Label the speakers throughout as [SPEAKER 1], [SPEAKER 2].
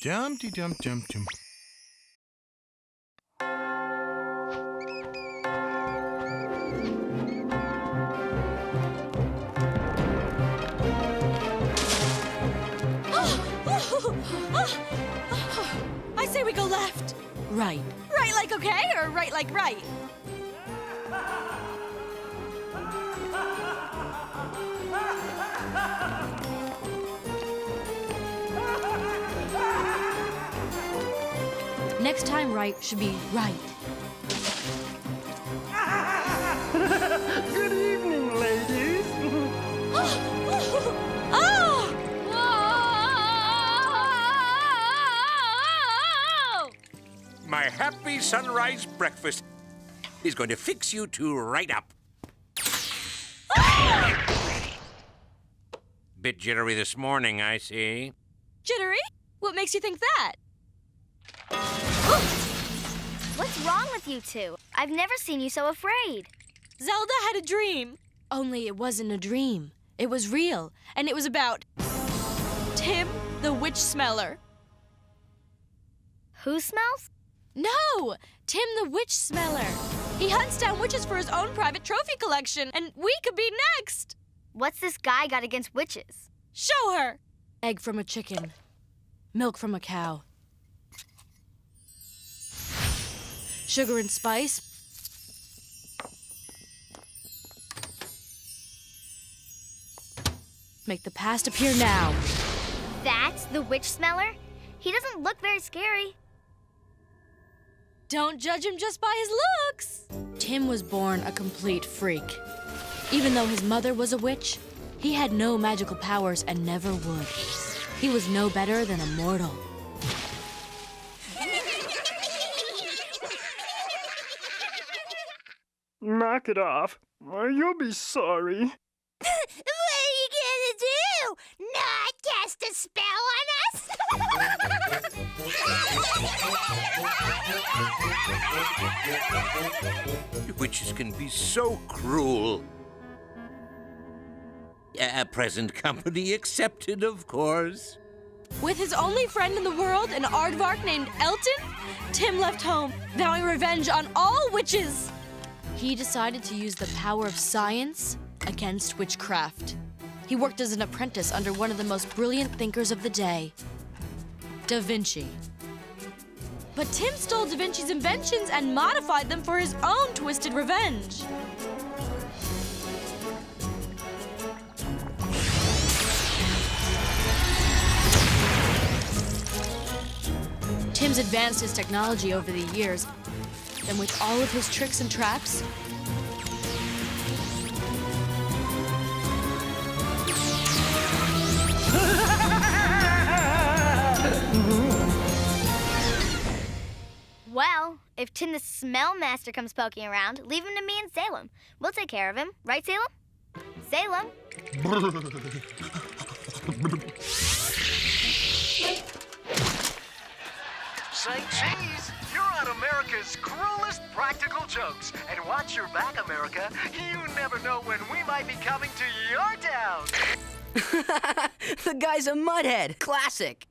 [SPEAKER 1] Dum-de-dum-dum-dum.
[SPEAKER 2] I say we go left.
[SPEAKER 3] Right.
[SPEAKER 2] Right like okay, or right like right?
[SPEAKER 3] Next time right should be right.
[SPEAKER 4] Good evening, ladies.
[SPEAKER 2] Oh!
[SPEAKER 5] My happy sunrise breakfast is going to fix you two right up. Bit jittery this morning, I see.
[SPEAKER 2] Jittery? What makes you think that?
[SPEAKER 6] What's wrong with you two? I've never seen you so afraid.
[SPEAKER 2] Zelda had a dream.
[SPEAKER 3] Only it wasn't a dream. It was real.
[SPEAKER 2] And it was about Tim, the witch smeller.
[SPEAKER 6] Who smells?
[SPEAKER 2] No! Tim the witch smeller. He hunts down witches for his own private trophy collection, and we could be next!
[SPEAKER 6] What's this guy got against witches?
[SPEAKER 2] Show her!
[SPEAKER 3] Egg from a chicken. Milk from a cow. Sugar and spice. Make the past appear now.
[SPEAKER 6] That's the witch smeller? He doesn't look very scary.
[SPEAKER 2] Don't judge him just by his looks.
[SPEAKER 3] Tim was born a complete freak. Even though his mother was a witch, he had no magical powers and never would. He was no better than a mortal.
[SPEAKER 4] Knock it off, or you'll be sorry.
[SPEAKER 6] What are you gonna do? Not cast a spell on us?
[SPEAKER 5] Witches can be so cruel. Present company accepted, of course.
[SPEAKER 2] With his only friend in the world, an aardvark named Elton, Tim left home, vowing revenge on all witches.
[SPEAKER 3] He decided to use the power of science against witchcraft. He worked as an apprentice under one of the most brilliant thinkers of the day, Da Vinci.
[SPEAKER 2] But Tim stole Da Vinci's inventions and modified them for his own twisted revenge.
[SPEAKER 3] Tim's advanced his technology over the years, and with all of his tricks and traps,
[SPEAKER 6] Well, if Tim the Smell Master comes poking around, leave him to me and Salem. We'll take care of him. Right, Salem? Salem?
[SPEAKER 7] Say cheese! You're on America's cruelest practical jokes. And watch your back, America. You never know when we might be coming to your town.
[SPEAKER 8] The guy's a mudhead. Classic.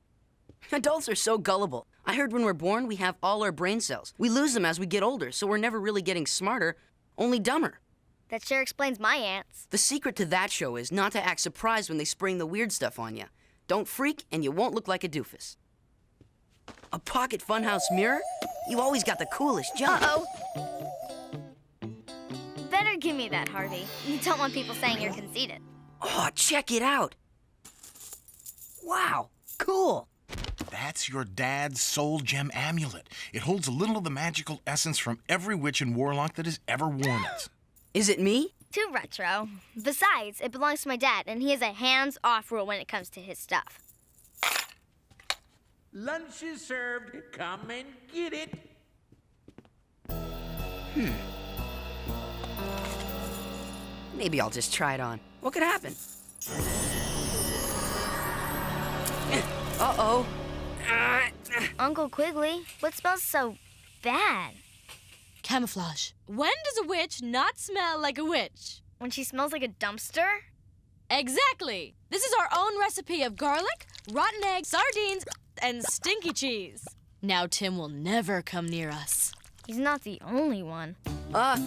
[SPEAKER 8] Adults are so gullible. I heard when we're born, we have all our brain cells. We lose them as we get older, so we're never really getting smarter, only dumber.
[SPEAKER 6] That sure explains my aunts.
[SPEAKER 8] The secret to that show is not to act surprised when they spring the weird stuff on you. Don't freak, and you won't look like a doofus. A pocket funhouse mirror? You always got the coolest junk.
[SPEAKER 6] Uh-oh. Better give me that, Harvey. You don't want people saying you're conceited.
[SPEAKER 8] Oh, check it out. Wow, cool.
[SPEAKER 1] That's your dad's soul gem amulet. It holds a little of the magical essence from every witch and warlock that has ever worn it.
[SPEAKER 8] Is it me?
[SPEAKER 6] Too retro. Besides, it belongs to my dad, and he has a hands-off rule when it comes to his stuff.
[SPEAKER 5] Lunch is served. Come and get it.
[SPEAKER 8] Maybe I'll just try it on. What could happen? Uh-oh.
[SPEAKER 6] Uncle Quigley, what smells so bad?
[SPEAKER 3] camouflage.
[SPEAKER 2] When does a witch not smell like a witch?
[SPEAKER 6] When she smells like a dumpster?
[SPEAKER 2] Exactly. This is our own recipe of garlic, rotten eggs, sardines, and stinky cheese.
[SPEAKER 3] Now Tim will never come near us.
[SPEAKER 6] He's not the only one.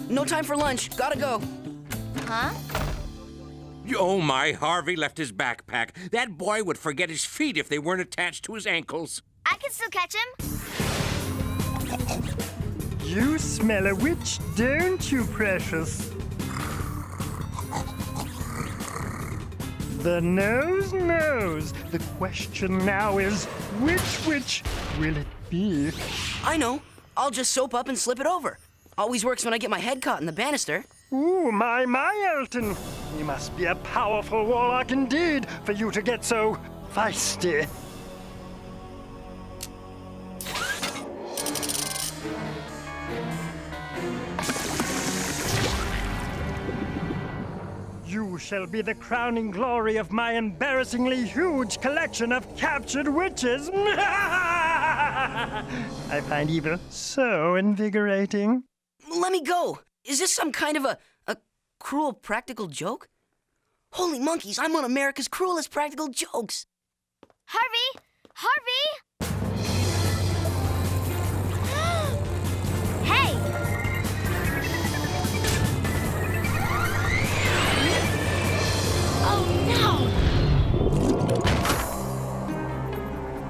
[SPEAKER 8] No time for lunch. Gotta go.
[SPEAKER 6] Huh?
[SPEAKER 5] Oh, my, Harvey left his backpack. That boy would forget his feet if they weren't attached to his ankles.
[SPEAKER 6] I can still catch him.
[SPEAKER 4] You smell a witch, don't you, precious? The nose knows. The question now is, which witch will it be?
[SPEAKER 8] I know. I'll just soap up and slip it over. Always works when I get my head caught in the banister.
[SPEAKER 4] Ooh, my, Elton. You must be a powerful warlock indeed for you to get so feisty. You shall be the crowning glory of my embarrassingly huge collection of captured witches. I find evil so invigorating.
[SPEAKER 8] Let me go. Is this some kind of a cruel practical joke? Holy monkeys, I'm on America's cruelest practical jokes.
[SPEAKER 6] Harvey! Harvey! Hey!
[SPEAKER 2] Oh,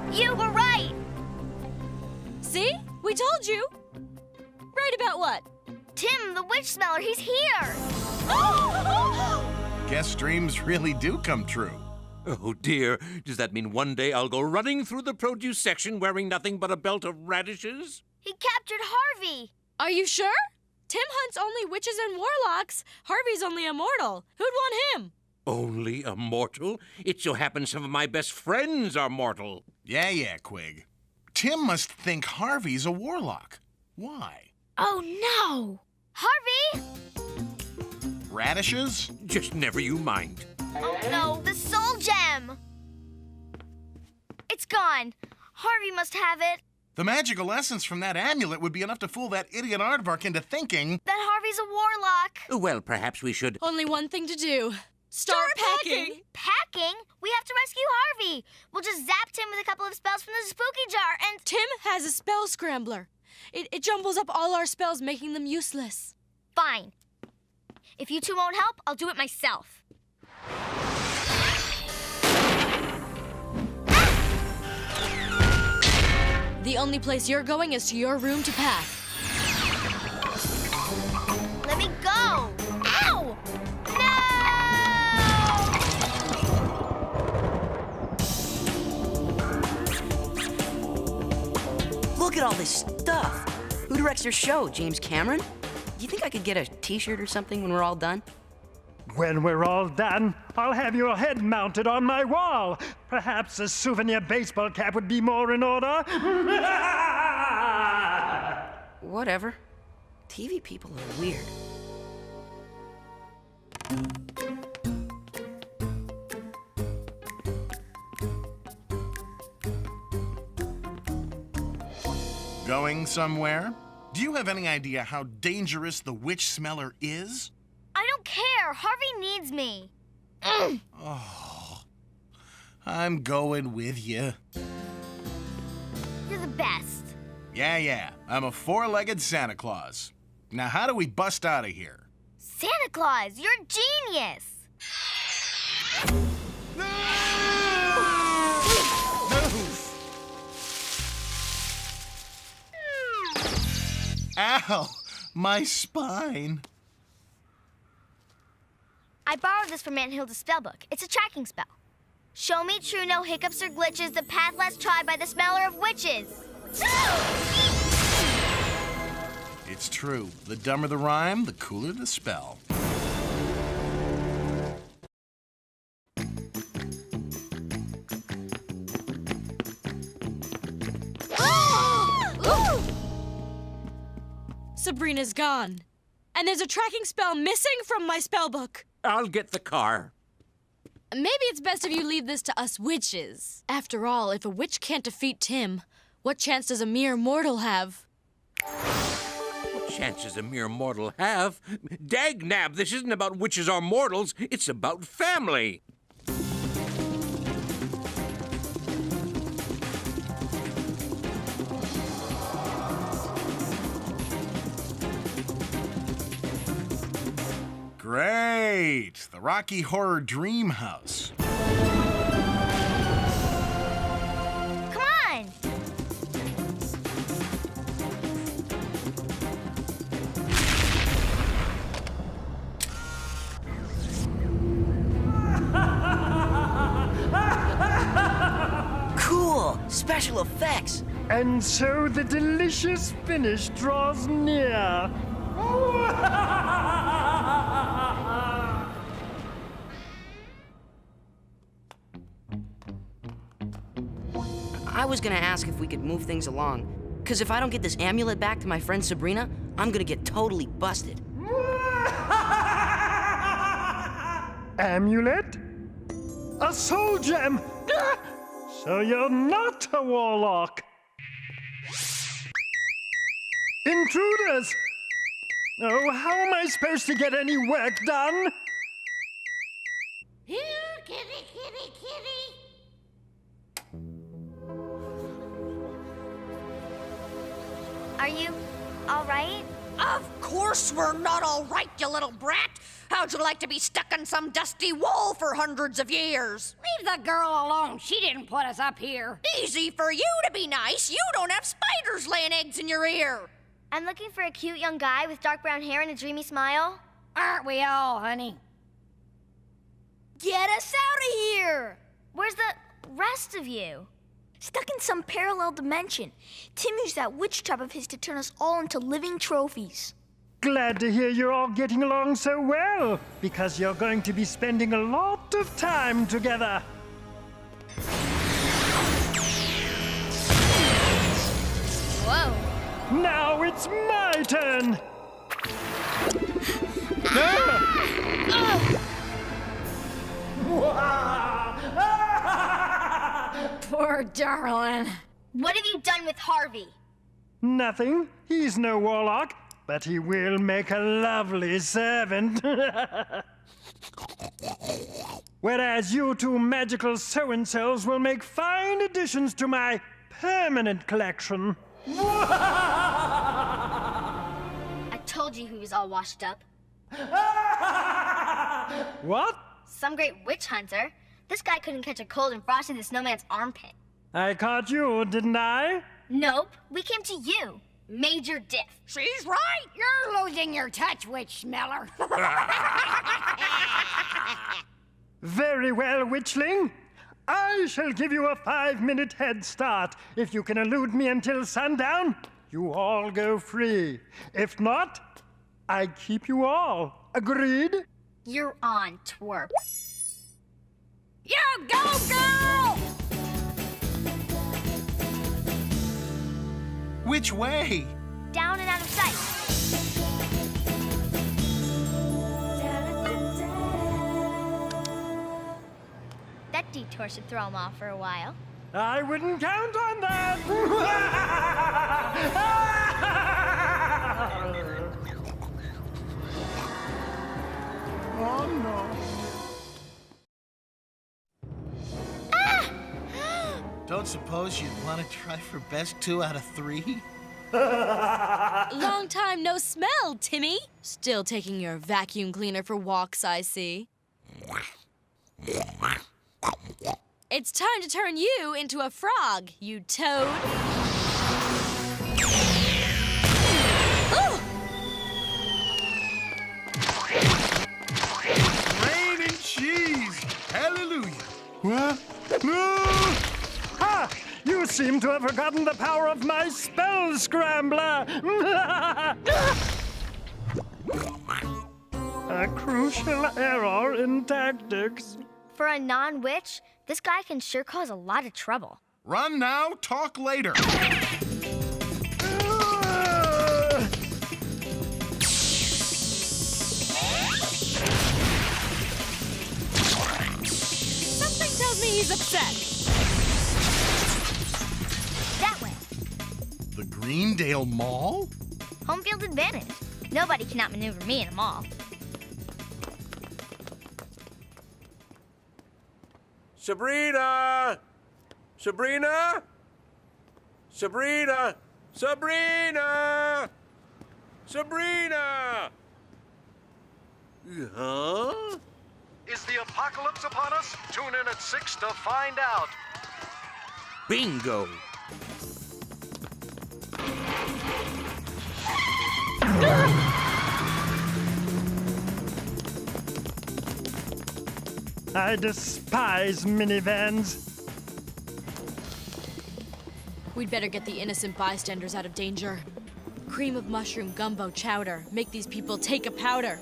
[SPEAKER 2] no!
[SPEAKER 6] You were right!
[SPEAKER 2] See? We told you. Right about what?
[SPEAKER 6] Tim, the witch smeller, he's here!
[SPEAKER 1] Guess dreams really do come true.
[SPEAKER 5] Oh, dear. Does that mean one day I'll go running through the produce section wearing nothing but a belt of radishes?
[SPEAKER 6] He captured Harvey!
[SPEAKER 2] Are you sure? Tim hunts only witches and warlocks. Harvey's only a mortal. Who'd want him?
[SPEAKER 5] Only a mortal? It so happens some of my best friends are mortal.
[SPEAKER 1] Yeah, Quig. Tim must think Harvey's a warlock. Why?
[SPEAKER 2] Oh, no!
[SPEAKER 6] Harvey!
[SPEAKER 1] Radishes?
[SPEAKER 5] Just never you mind.
[SPEAKER 6] Oh no, the soul gem! It's gone. Harvey must have it.
[SPEAKER 1] The magical essence from that amulet would be enough to fool that idiot aardvark into thinking...
[SPEAKER 6] That Harvey's a warlock.
[SPEAKER 5] Well, perhaps we should...
[SPEAKER 3] Only one thing to do.
[SPEAKER 2] Start packing!
[SPEAKER 6] Packing? We have to rescue Harvey. We'll just zap Tim with a couple of spells from the Spookie Jar and...
[SPEAKER 3] Tim has a spell scrambler. It jumbles up all our spells, making them useless.
[SPEAKER 6] Fine. If you two won't help, I'll do it myself.
[SPEAKER 3] The only place you're going is to your room to pack.
[SPEAKER 6] Let me go! Ow! No!
[SPEAKER 8] Look at all this stuff. Who directs your show, James Cameron? Do you think I could get a t-shirt or something when we're all done?
[SPEAKER 4] When we're all done, I'll have your head mounted on my wall. Perhaps a souvenir baseball cap would be more in order.
[SPEAKER 8] Whatever. TV people are weird.
[SPEAKER 1] Going somewhere? Do you have any idea how dangerous the witch smeller is?
[SPEAKER 6] I don't care. Harvey needs me.
[SPEAKER 1] Oh, I'm going with you.
[SPEAKER 6] You're the best.
[SPEAKER 1] Yeah. I'm a four-legged Santa Claus. Now, how do we bust out of here?
[SPEAKER 6] Santa Claus, you're a genius.
[SPEAKER 1] Ow! My spine.
[SPEAKER 6] I borrowed this from Aunt Hilda's spellbook. It's a tracking spell. Show me true, no hiccups or glitches, the path less trod by the smeller of witches.
[SPEAKER 1] It's true. The dumber the rhyme, the cooler the spell.
[SPEAKER 3] Sabrina's gone. And there's a tracking spell missing from my spellbook.
[SPEAKER 5] I'll get the car.
[SPEAKER 3] Maybe it's best if you leave this to us witches. After all, if a witch can't defeat Tim, what chance does a mere mortal have?
[SPEAKER 5] What chance does a mere mortal have? Dagnab, this isn't about witches or mortals. It's about family.
[SPEAKER 1] Great! The Rocky Horror Dream House.
[SPEAKER 6] Come on!
[SPEAKER 8] Cool! Special effects!
[SPEAKER 4] And so the delicious finish draws near.
[SPEAKER 8] I was gonna ask if we could move things along, because if I don't get this amulet back to my friend Sabrina, I'm gonna get totally busted.
[SPEAKER 4] Amulet? A soul gem? So you're not a warlock. Intruders! Oh, how am I supposed to get any work done?
[SPEAKER 9] Here, kitty, kitty, kitty.
[SPEAKER 6] Are you all right?
[SPEAKER 9] Of course we're not all right, you little brat. How'd you like to be stuck in some dusty wall for hundreds of years?
[SPEAKER 10] Leave the girl alone. She didn't put us up here.
[SPEAKER 9] Easy for you to be nice. You don't have spiders laying eggs in your ear.
[SPEAKER 6] I'm looking for a cute young guy with dark brown hair and a dreamy smile.
[SPEAKER 10] Aren't we all, honey?
[SPEAKER 6] Get us out of here! Where's the rest of you?
[SPEAKER 11] Stuck in some parallel dimension. Tim used that witch trap of his to turn us all into living trophies.
[SPEAKER 4] Glad to hear you're all getting along so well, because you're going to be spending a lot of time together.
[SPEAKER 6] Whoa.
[SPEAKER 4] Now it's my turn.
[SPEAKER 10] Poor darling.
[SPEAKER 6] What have you done with Harvey?
[SPEAKER 4] Nothing. He's no warlock, but he will make a lovely servant. Whereas you two magical so-and-sos will make fine additions to my permanent collection.
[SPEAKER 6] I told you he was all washed up.
[SPEAKER 4] What?
[SPEAKER 6] Some great witch hunter. This guy couldn't catch a cold in Frosty the Snowman's armpit.
[SPEAKER 4] I caught you, didn't I?
[SPEAKER 6] Nope, we came to you. Major diff.
[SPEAKER 10] She's right. You're losing your touch, witch smeller.
[SPEAKER 4] Very well, witchling. I shall give you a 5-minute head start. If you can elude me until sundown, you all go free. If not, I keep you all. Agreed?
[SPEAKER 6] You're on, twerp.
[SPEAKER 10] You go, girl!
[SPEAKER 1] Which way?
[SPEAKER 6] Down and out of sight. That detour should throw him off for a while.
[SPEAKER 4] I wouldn't count on that. Oh, no.
[SPEAKER 12] Don't suppose you'd want to try for best 2 out of 3?
[SPEAKER 3] Long time no smell, Timmy. Still taking your vacuum cleaner for walks, I see. It's time to turn you into a frog, you toad. Oh!
[SPEAKER 1] Rain and cheese! Hallelujah!
[SPEAKER 4] What? No! Ha! You seem to have forgotten the power of my spell scrambler! A crucial error in tactics.
[SPEAKER 6] For a non-witch, this guy can sure cause a lot of trouble.
[SPEAKER 1] Run now, talk later.
[SPEAKER 3] Something tells me he's upset.
[SPEAKER 6] That way.
[SPEAKER 1] The Greendale Mall?
[SPEAKER 6] Home field advantage. Nobody can outmaneuver me in a mall.
[SPEAKER 5] Sabrina! Sabrina! Sabrina! Sabrina! Sabrina! Huh?
[SPEAKER 7] Is the apocalypse upon us? Tune in at 6 to find out.
[SPEAKER 5] Bingo.
[SPEAKER 4] I despise minivans.
[SPEAKER 3] We'd better get the innocent bystanders out of danger. Cream of mushroom gumbo chowder. Make these people take a powder.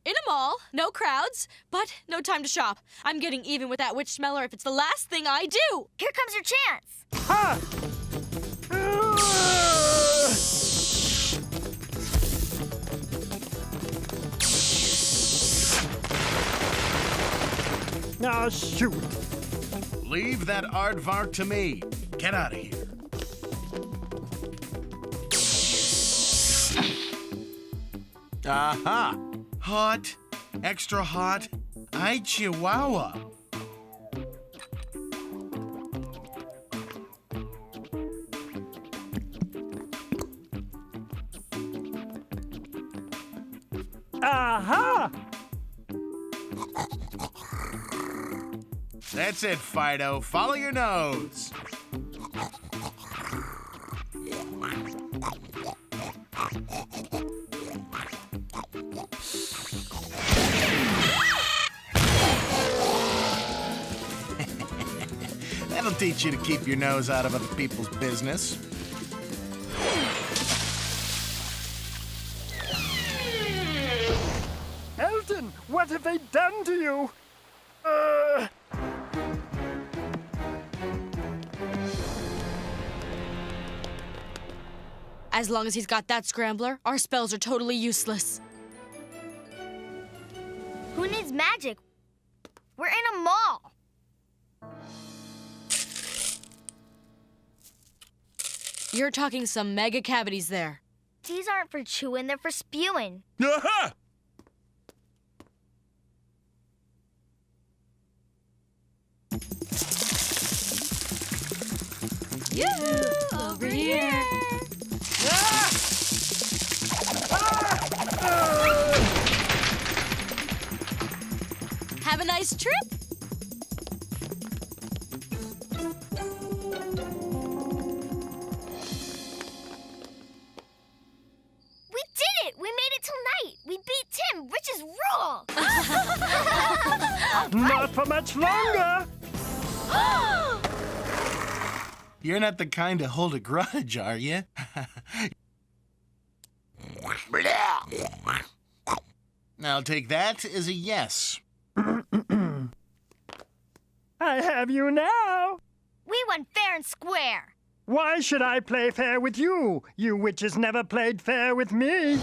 [SPEAKER 3] In a mall, no crowds, but no time to shop. I'm getting even with that witch smeller if it's the last thing I do.
[SPEAKER 6] Here comes your chance.
[SPEAKER 4] Ha! Now shoot.
[SPEAKER 1] Leave that aardvark to me. Get out of here. Aha! Hot. Extra hot. Ay, Chihuahua.
[SPEAKER 4] Aha!
[SPEAKER 1] That's it, Fido. Follow your nose. That'll teach you to keep your nose out of other people's business.
[SPEAKER 4] Elton, what have they done to you?
[SPEAKER 3] As long as he's got that scrambler, our spells are totally useless.
[SPEAKER 6] Who needs magic? We're in a mall.
[SPEAKER 3] You're talking some mega cavities there.
[SPEAKER 6] These aren't for chewing, they're for spewing.
[SPEAKER 5] Aha!
[SPEAKER 3] Yoo-hoo! Over here! Have a nice trip!
[SPEAKER 6] We did it! We made it tonight! We beat Tim! Witches rule!
[SPEAKER 4] Not for much longer!
[SPEAKER 1] You're not the kind to hold a grudge, are you? I'll take that as a yes.
[SPEAKER 4] I have you now.
[SPEAKER 6] We won fair and square.
[SPEAKER 4] Why should I play fair with you? You witches never played fair with me.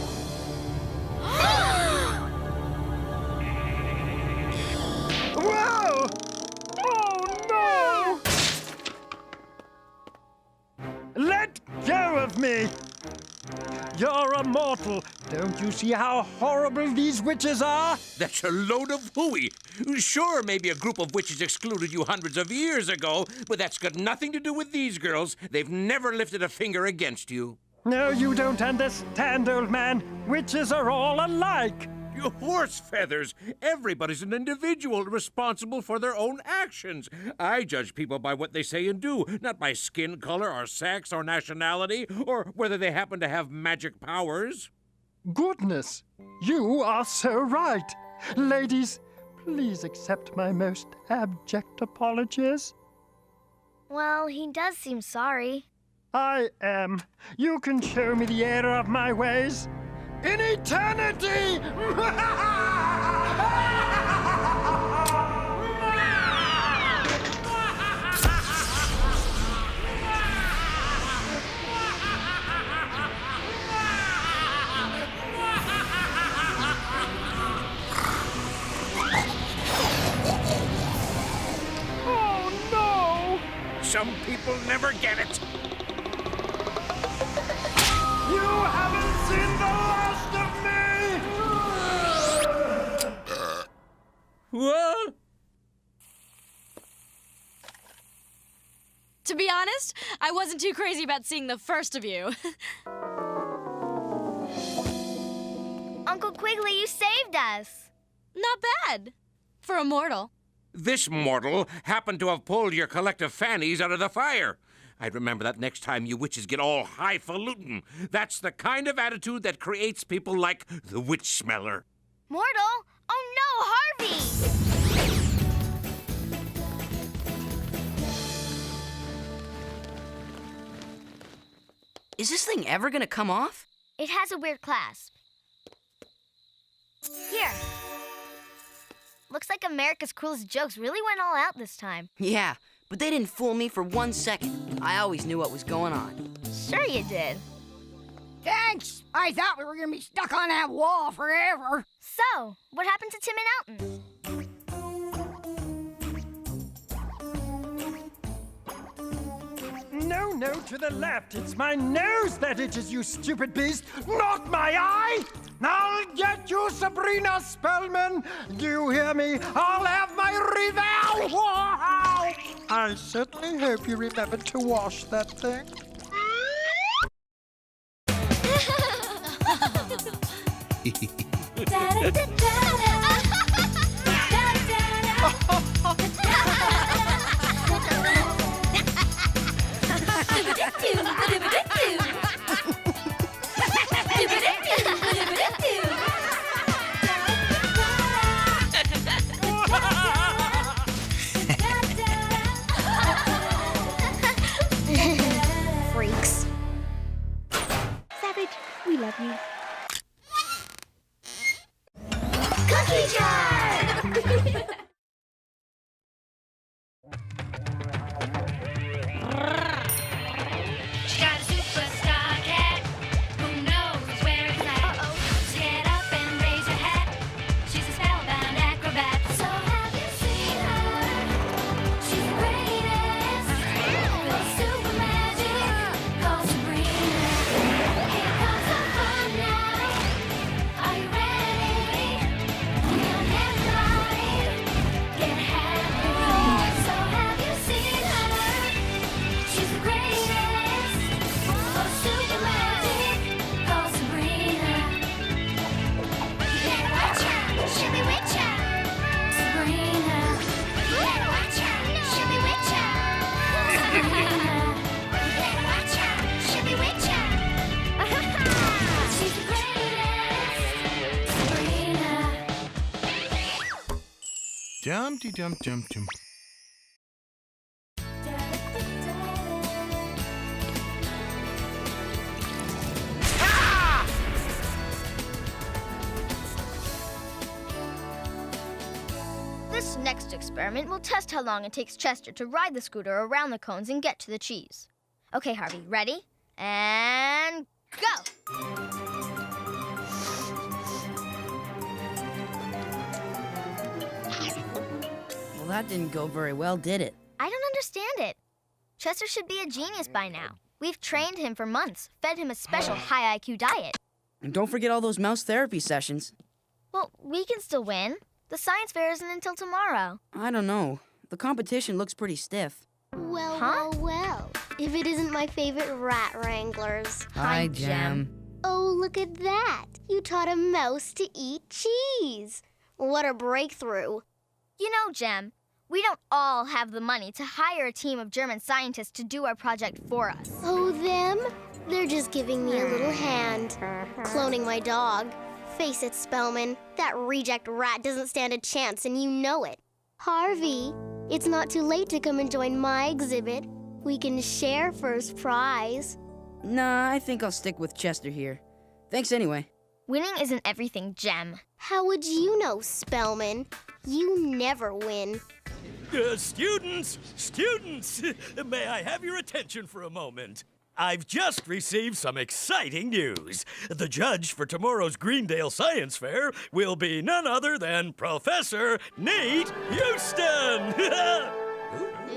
[SPEAKER 4] Whoa! Oh, no! Let go of me! You're a mortal. Don't you see how horrible these witches are?
[SPEAKER 5] That's a load of hooey. Sure, maybe a group of witches excluded you hundreds of years ago, but that's got nothing to do with these girls. They've never lifted a finger against you.
[SPEAKER 4] No, you don't understand, old man. Witches are all alike.
[SPEAKER 5] You horse feathers! Everybody's an individual responsible for their own actions. I judge people by what they say and do, not by skin color or sex or nationality or whether they happen to have magic powers.
[SPEAKER 4] Goodness, you are so right. Ladies, please accept my most abject apologies.
[SPEAKER 6] Well, he does seem sorry.
[SPEAKER 4] I am. You can show me the error of my ways. In eternity! Oh, no!
[SPEAKER 5] Some people never get it.
[SPEAKER 4] You haven't seen the last of me!
[SPEAKER 5] What?
[SPEAKER 3] To be honest, I wasn't too crazy about seeing the first of you.
[SPEAKER 6] Quigley, you saved us.
[SPEAKER 2] Not bad. For a mortal.
[SPEAKER 5] This mortal happened to have pulled your collective fannies out of the fire. I'd remember that next time you witches get all highfalutin. That's the kind of attitude that creates people like the witch smeller.
[SPEAKER 6] Mortal? Oh no, Harvey!
[SPEAKER 8] Is this thing ever gonna come off?
[SPEAKER 6] It has a weird clasp. Here. Looks like America's Cruelest Jokes really went all out this time.
[SPEAKER 8] Yeah, but they didn't fool me for 1 second. I always knew what was going on.
[SPEAKER 6] Sure you did.
[SPEAKER 10] Thanks. I thought we were gonna be stuck on that wall forever.
[SPEAKER 6] So, what happened to Tim and Alton?
[SPEAKER 4] No, to the left. It's my nose that itches, you stupid beast, not my eye! I'll get you, Sabrina Spellman! Do you hear me? I'll have my revenge! I certainly hope you remember to wash that thing.
[SPEAKER 11] Freaks. Savage, we love you.
[SPEAKER 6] Cookie jar!
[SPEAKER 13] She got a superstar cat. Who knows where it's at? Get up and raise your hat. She's a spellbound acrobat. So have you seen her? She's the greatest. Full super magic. Call Sabrina. Here comes the fun now. Are you ready? You'll never lie. Get happy. So have you seen her? She's the greatest. Oh, super magic. Call Sabrina. Better watch out. She'll be witch out. Sabrina. Better watch out. She'll be witch out. Sabrina. Better watch out. She'll be witch out. She's the greatest. Sabrina.
[SPEAKER 1] Dum-de-dum-dum-dum.
[SPEAKER 6] This next experiment will test how long it takes Chester to ride the scooter around the cones and get to the cheese. Okay, Harvey, ready? And go!
[SPEAKER 8] Well, that didn't go very well, did it?
[SPEAKER 6] I don't understand it. Chester should be a genius by now. We've trained him for months, fed him a special high IQ diet.
[SPEAKER 8] And don't forget all those mouse therapy sessions.
[SPEAKER 6] Well, we can still win. The science fair isn't until tomorrow.
[SPEAKER 8] I don't know. The competition looks pretty stiff.
[SPEAKER 11] Well. If it isn't my favorite rat wranglers.
[SPEAKER 8] Hi, Jem.
[SPEAKER 11] Oh, look at that. You taught a mouse to eat cheese. What a breakthrough.
[SPEAKER 6] You know, Jem, we don't all have the money to hire a team of German scientists to do our project for us.
[SPEAKER 11] Oh, them? They're just giving me a little hand. Cloning my dog. Face it, Spellman. That reject rat doesn't stand a chance, and you know it. Harvey, it's not too late to come and join my exhibit. We can share first prize.
[SPEAKER 8] Nah, I think I'll stick with Chester here. Thanks anyway.
[SPEAKER 6] Winning isn't everything, Jem.
[SPEAKER 11] How would you know, Spellman? You never win.
[SPEAKER 14] Students! May I have your attention for a moment? I've just received some exciting news. The judge for tomorrow's Greendale Science Fair will be none other than Professor Nate Houston!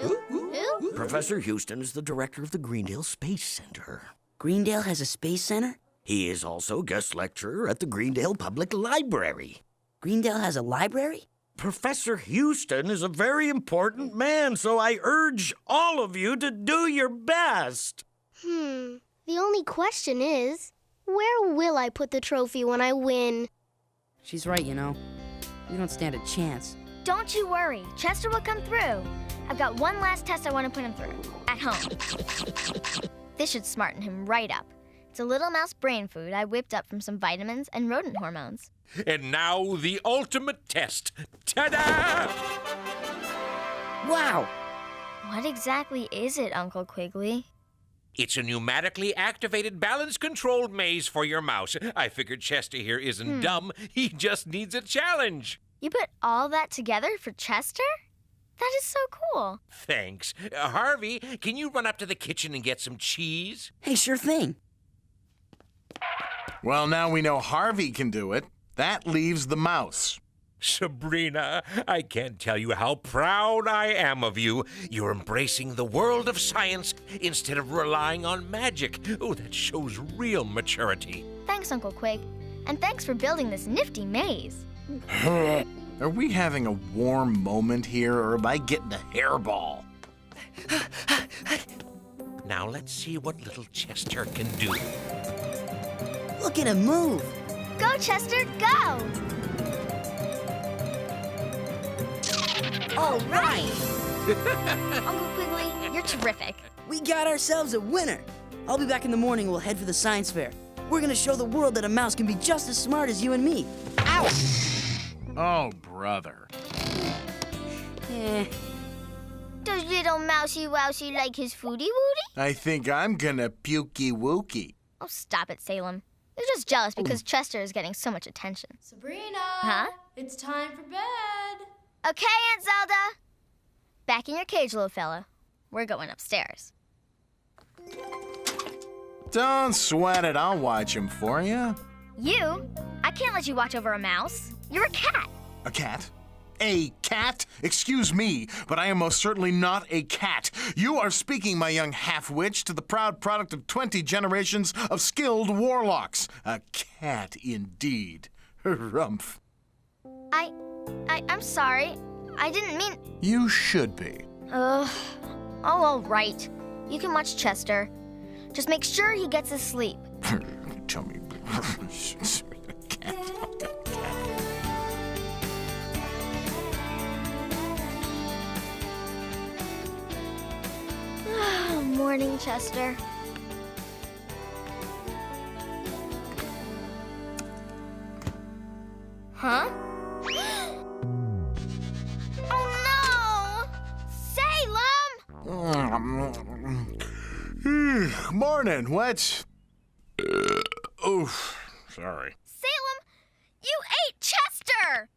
[SPEAKER 11] Who?
[SPEAKER 15] Professor Houston is the director of the Greendale Space Center.
[SPEAKER 8] Greendale has a space center?
[SPEAKER 15] He is also guest lecturer at the Greendale Public Library.
[SPEAKER 8] Greendale has a library?
[SPEAKER 15] Professor Houston is a very important man, so I urge all of you to do your best.
[SPEAKER 11] The only question is, where will I put the trophy when I win?
[SPEAKER 8] She's right, you know. We don't stand a chance.
[SPEAKER 6] Don't you worry. Chester will come through. I've got one last test I want to put him through. At home. This should smarten him right up. It's a little mouse brain food I whipped up from some vitamins and rodent hormones.
[SPEAKER 5] And now the ultimate test. Ta-da!
[SPEAKER 8] Wow!
[SPEAKER 6] What exactly is it, Uncle Quigley?
[SPEAKER 5] It's a pneumatically activated balance-controlled maze for your mouse. I figured Chester here isn't dumb. He just needs a challenge.
[SPEAKER 6] You put all that together for Chester? That is so cool.
[SPEAKER 5] Thanks. Harvey, can you run up to the kitchen and get some cheese?
[SPEAKER 8] Hey, sure thing.
[SPEAKER 1] Well, now we know Harvey can do it. That leaves the mouse.
[SPEAKER 5] Sabrina, I can't tell you how proud I am of you. You're embracing the world of science instead of relying on magic. Oh, that shows real maturity.
[SPEAKER 6] Thanks, Uncle Quig. And thanks for building this nifty maze.
[SPEAKER 1] Are we having a warm moment here, or am I getting a hairball?
[SPEAKER 5] Now let's see what little Chester can do.
[SPEAKER 8] Look at him move.
[SPEAKER 6] Go, Chester, go!
[SPEAKER 8] All right.
[SPEAKER 6] Uncle Quigley, you're terrific.
[SPEAKER 8] We got ourselves a winner. I'll be back in the morning. We'll head for the science fair. We're gonna show the world that a mouse can be just as smart as you and me. Ow!
[SPEAKER 1] Oh, brother.
[SPEAKER 6] Does little mousy wousy like his foodie woody?
[SPEAKER 1] I think I'm gonna pukey wookie.
[SPEAKER 6] Oh, stop it, Salem. You're just jealous because Chester is getting so much attention.
[SPEAKER 3] Sabrina!
[SPEAKER 6] Huh?
[SPEAKER 3] It's time for bed.
[SPEAKER 6] Okay, Aunt Zelda. Back in your cage, little fella. We're going upstairs.
[SPEAKER 1] Don't sweat it. I'll watch him for you.
[SPEAKER 6] You? I can't let you watch over a mouse. You're a cat.
[SPEAKER 1] A cat? A cat? Excuse me, but I am most certainly not a cat. You are speaking, my young half-witch, to the proud product of 20 generations of skilled warlocks. A cat, indeed. Rumph.
[SPEAKER 6] I'm sorry. I didn't mean...
[SPEAKER 1] You should be.
[SPEAKER 6] Oh, all right. You can watch Chester. Just make sure he gets his sleep.
[SPEAKER 1] Tell me.
[SPEAKER 6] Morning, Chester. Huh? Oh no!
[SPEAKER 1] Salem! Morning. What? Oof. Sorry.
[SPEAKER 6] Salem, you ate Chester!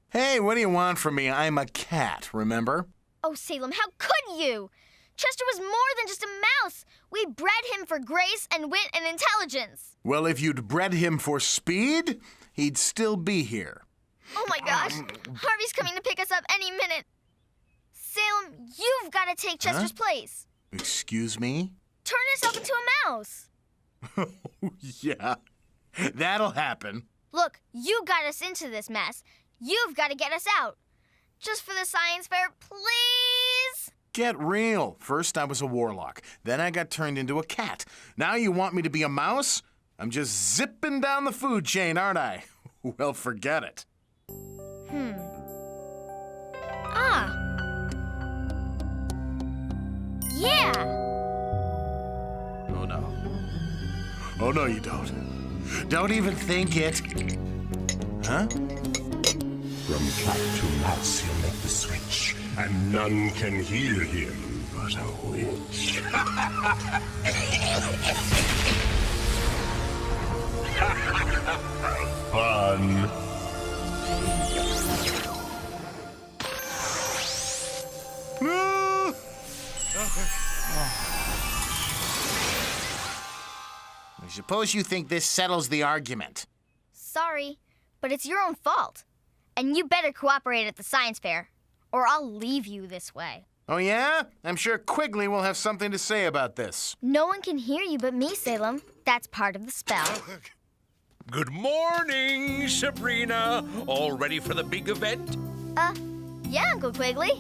[SPEAKER 1] Hey, what do you want from me? I'm a cat, remember?
[SPEAKER 6] Oh, Salem, how could you? Chester was more than just a mouse. We bred him for grace and wit and intelligence.
[SPEAKER 1] Well, if you'd bred him for speed, he'd still be here.
[SPEAKER 6] Oh my gosh, Harvey's coming to pick us up any minute. Salem, you've got to take Chester's place.
[SPEAKER 1] Excuse me?
[SPEAKER 6] Turn yourself into a mouse.
[SPEAKER 1] Yeah, that'll happen.
[SPEAKER 6] Look, you got us into this mess. You've got to get us out. Just for the science fair, please?
[SPEAKER 1] Get real. First I was a warlock. Then I got turned into a cat. Now you want me to be a mouse? I'm just zipping down the food chain, aren't I? Well, forget it.
[SPEAKER 6] Ah. Yeah.
[SPEAKER 1] Oh, no. Oh, no, you don't. Don't even think it. Huh?
[SPEAKER 16] From cat to mouse, he'll make the switch, and none can heal him but a witch. Fun.
[SPEAKER 1] I suppose you think this settles the argument.
[SPEAKER 6] Sorry, but it's your own fault. And you better cooperate at the science fair, or I'll leave you this way.
[SPEAKER 1] Oh, yeah? I'm sure Quigley will have something to say about this.
[SPEAKER 6] No one can hear you but me, Salem. That's part of the spell.
[SPEAKER 5] Good morning, Sabrina. All ready for the big event?
[SPEAKER 6] Yeah, Uncle Quigley.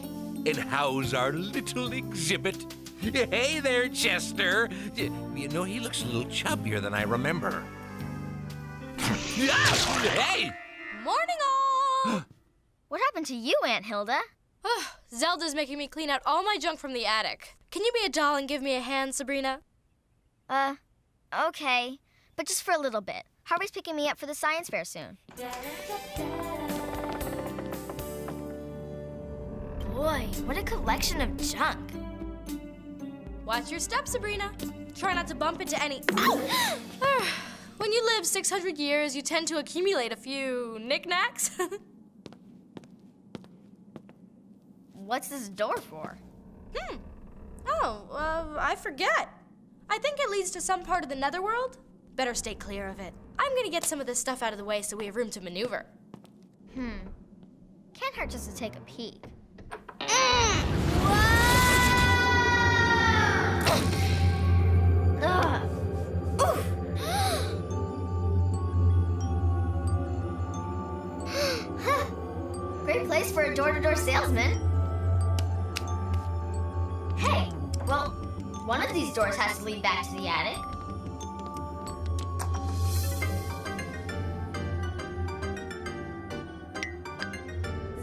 [SPEAKER 5] And how's our little exhibit? Hey there, Chester. You know, he looks a little chubbier than I remember. Hey!
[SPEAKER 2] Morning all!
[SPEAKER 6] What happened to you, Aunt Hilda?
[SPEAKER 3] Zelda's making me clean out all my junk from the attic. Can you be a doll and give me a hand, Sabrina?
[SPEAKER 6] Okay. But just for a little bit. Harvey's picking me up for the science fair soon. Boy, what a collection of junk.
[SPEAKER 3] Watch your step, Sabrina. Try not to bump into any... Ow! When you live 600 years, you tend to accumulate a few knickknacks.
[SPEAKER 6] What's this door for?
[SPEAKER 3] I forget. I think it leads to some part of the netherworld. Better stay clear of it. I'm gonna get some of this stuff out of the way so we have room to maneuver.
[SPEAKER 6] Can't hurt just to take a peek. Great place for a door-to-door salesman. Hey, well, one of these doors has to lead back to the attic.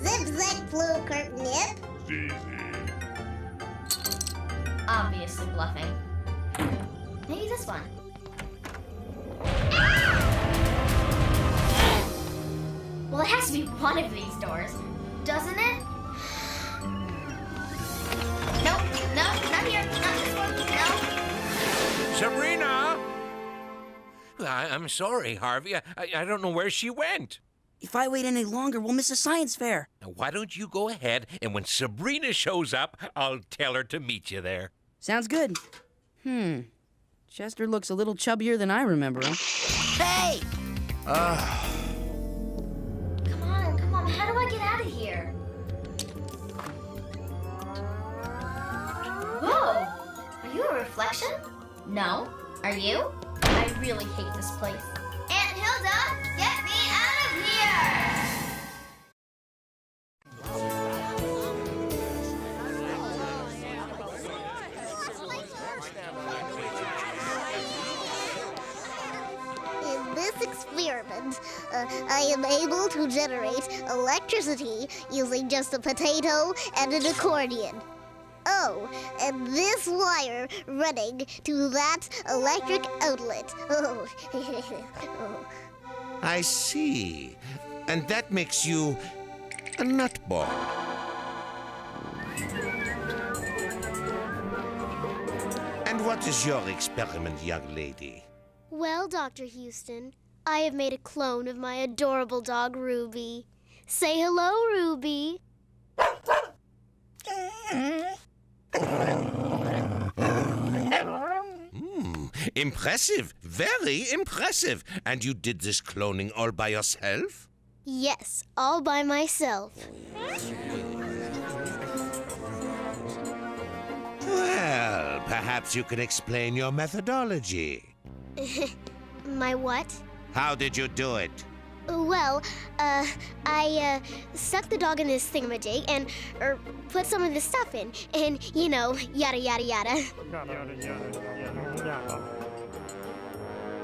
[SPEAKER 11] Zip-zag blue curtain nip.
[SPEAKER 6] Obviously bluffing. Maybe this one. Well, it has to be one of these doors, doesn't it? Nope, not here, not this one, no.
[SPEAKER 5] Sabrina! I'm sorry, Harvey. I don't know where she went.
[SPEAKER 8] If I wait any longer, we'll miss a science fair.
[SPEAKER 5] Now, why don't you go ahead, and when Sabrina shows up, I'll tell her to meet you there.
[SPEAKER 8] Sounds good. Chester looks a little chubbier than I remember him. Hey!
[SPEAKER 6] Come on, how do I get out of here? Whoa! Are you a reflection? No. Are you? I really hate this place. Aunt Hilda, get me out of here!
[SPEAKER 11] In this experiment, I am able to generate electricity using just a potato and an accordion. Oh, and this wire running to that electric outlet. Oh.
[SPEAKER 17] I see. And that makes you a nutball. And what is your experiment, young lady?
[SPEAKER 11] Well, Dr. Houston, I have made a clone of my adorable dog, Ruby. Say hello, Ruby.
[SPEAKER 17] Impressive. Very impressive. And you did this cloning all by yourself?
[SPEAKER 11] Yes, all by myself.
[SPEAKER 17] Well, perhaps you can explain your methodology.
[SPEAKER 11] My what?
[SPEAKER 17] How did you do it?
[SPEAKER 11] Well, I stuck the dog in this thingamajig and put some of the stuff in, and, you know, yada, yada, yada.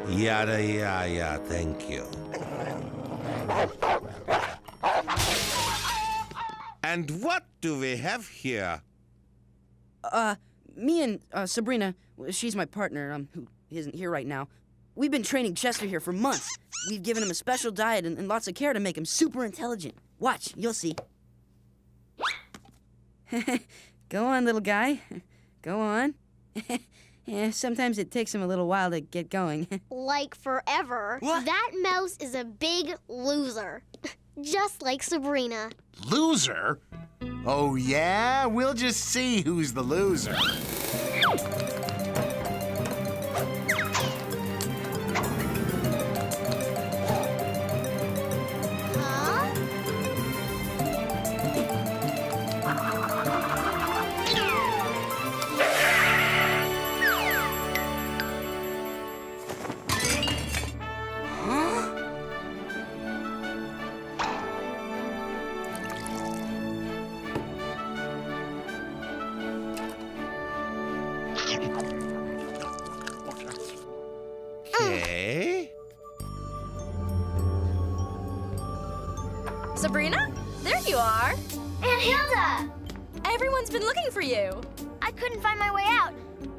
[SPEAKER 17] Yada, yada, thank you. And what do we have here?
[SPEAKER 8] Me and Sabrina, she's my partner, who isn't here right now. We've been training Chester here for months. We've given him a special diet and lots of care to make him super intelligent. Watch, you'll see. Go on, little guy. Go on. Yeah, sometimes it takes him a little while to get going.
[SPEAKER 11] Like forever.
[SPEAKER 8] What?
[SPEAKER 11] That mouse is a big loser. Just like Sabrina.
[SPEAKER 1] Loser? Oh, yeah? We'll just see who's the loser.
[SPEAKER 17] Okay.
[SPEAKER 2] Sabrina, there you are.
[SPEAKER 6] Aunt Hilda!
[SPEAKER 2] Everyone's been looking for you.
[SPEAKER 6] I couldn't find my way out.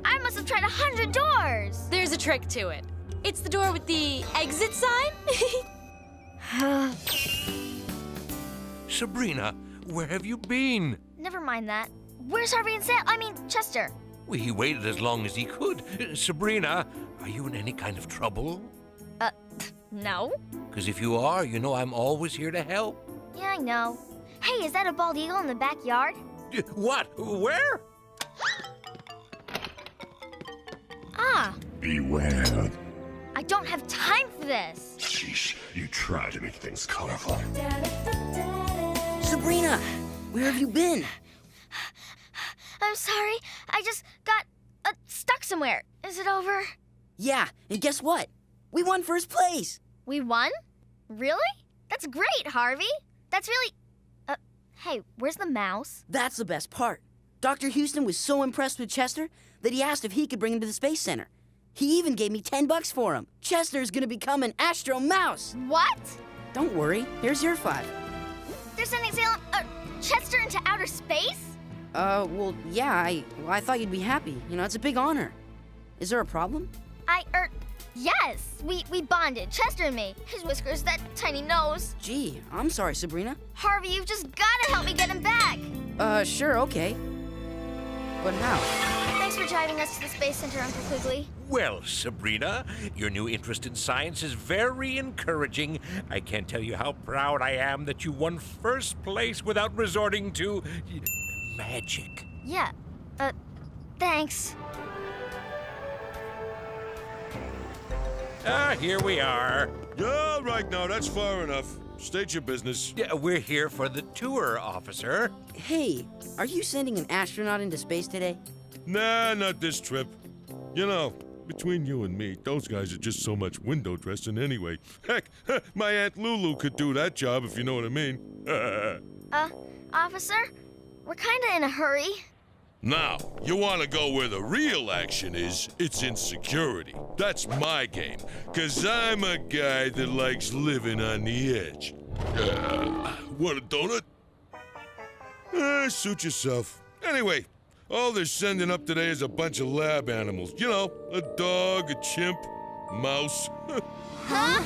[SPEAKER 6] I must have tried 100 doors.
[SPEAKER 2] There's a trick to it. It's the door with the exit sign.
[SPEAKER 5] Sabrina, where have you been?
[SPEAKER 6] Never mind that. Where's Harvey and Chester?
[SPEAKER 5] Well, he waited as long as he could. Sabrina, are you in any kind of trouble?
[SPEAKER 6] No.
[SPEAKER 5] Because if you are, you know I'm always here to help.
[SPEAKER 6] Yeah, I know. Hey, is that a bald eagle in the backyard?
[SPEAKER 5] What? Where?
[SPEAKER 6] Ah,
[SPEAKER 16] Beware.
[SPEAKER 6] I don't have time for this.
[SPEAKER 16] Sheesh, you try to make things colorful.
[SPEAKER 8] Sabrina, where have you been?
[SPEAKER 6] I'm sorry. I just got stuck somewhere. Is it over?
[SPEAKER 8] Yeah, and guess what? We won first place.
[SPEAKER 6] We won? Really? That's great, Harvey. That's really... hey, where's the mouse?
[SPEAKER 8] That's the best part. Dr. Houston was so impressed with Chester that he asked if he could bring him to the Space Center. He even gave me $10 for him. Chester's gonna become an astro mouse.
[SPEAKER 6] What?
[SPEAKER 8] Don't worry, here's your 5.
[SPEAKER 6] They're sending Salem, Chester into outer space?
[SPEAKER 8] Well, yeah, I thought you'd be happy. You know, it's a big honor. Is there a problem?
[SPEAKER 6] Yes. We bonded, Chester and me. His whiskers, that tiny nose.
[SPEAKER 8] Gee, I'm sorry, Sabrina.
[SPEAKER 6] Harvey, you've just gotta help me get him back.
[SPEAKER 8] Sure, okay. But how?
[SPEAKER 6] Thanks for driving us to the Space Center, Uncle Quigley.
[SPEAKER 5] Well, Sabrina, your new interest in science is very encouraging. I can't tell you how proud I am that you won first place without resorting to magic.
[SPEAKER 6] Yeah, thanks.
[SPEAKER 5] Here we are.
[SPEAKER 18] Yeah, right now, that's far enough. State your business.
[SPEAKER 5] Yeah, we're here for the tour, officer.
[SPEAKER 8] Hey, are you sending an astronaut into space today?
[SPEAKER 18] Nah, not this trip. You know, between you and me, those guys are just so much window dressing anyway. Heck, my Aunt Lulu could do that job, if you know what I mean.
[SPEAKER 6] Officer, we're kinda in a hurry.
[SPEAKER 18] Now, you want to go where the real action is, it's in security. That's my game, 'cause I'm a guy that likes living on the edge. Want a donut? Suit yourself. Anyway, all they're sending up today is a bunch of lab animals. You know, a dog, a chimp, mouse.
[SPEAKER 6] Huh?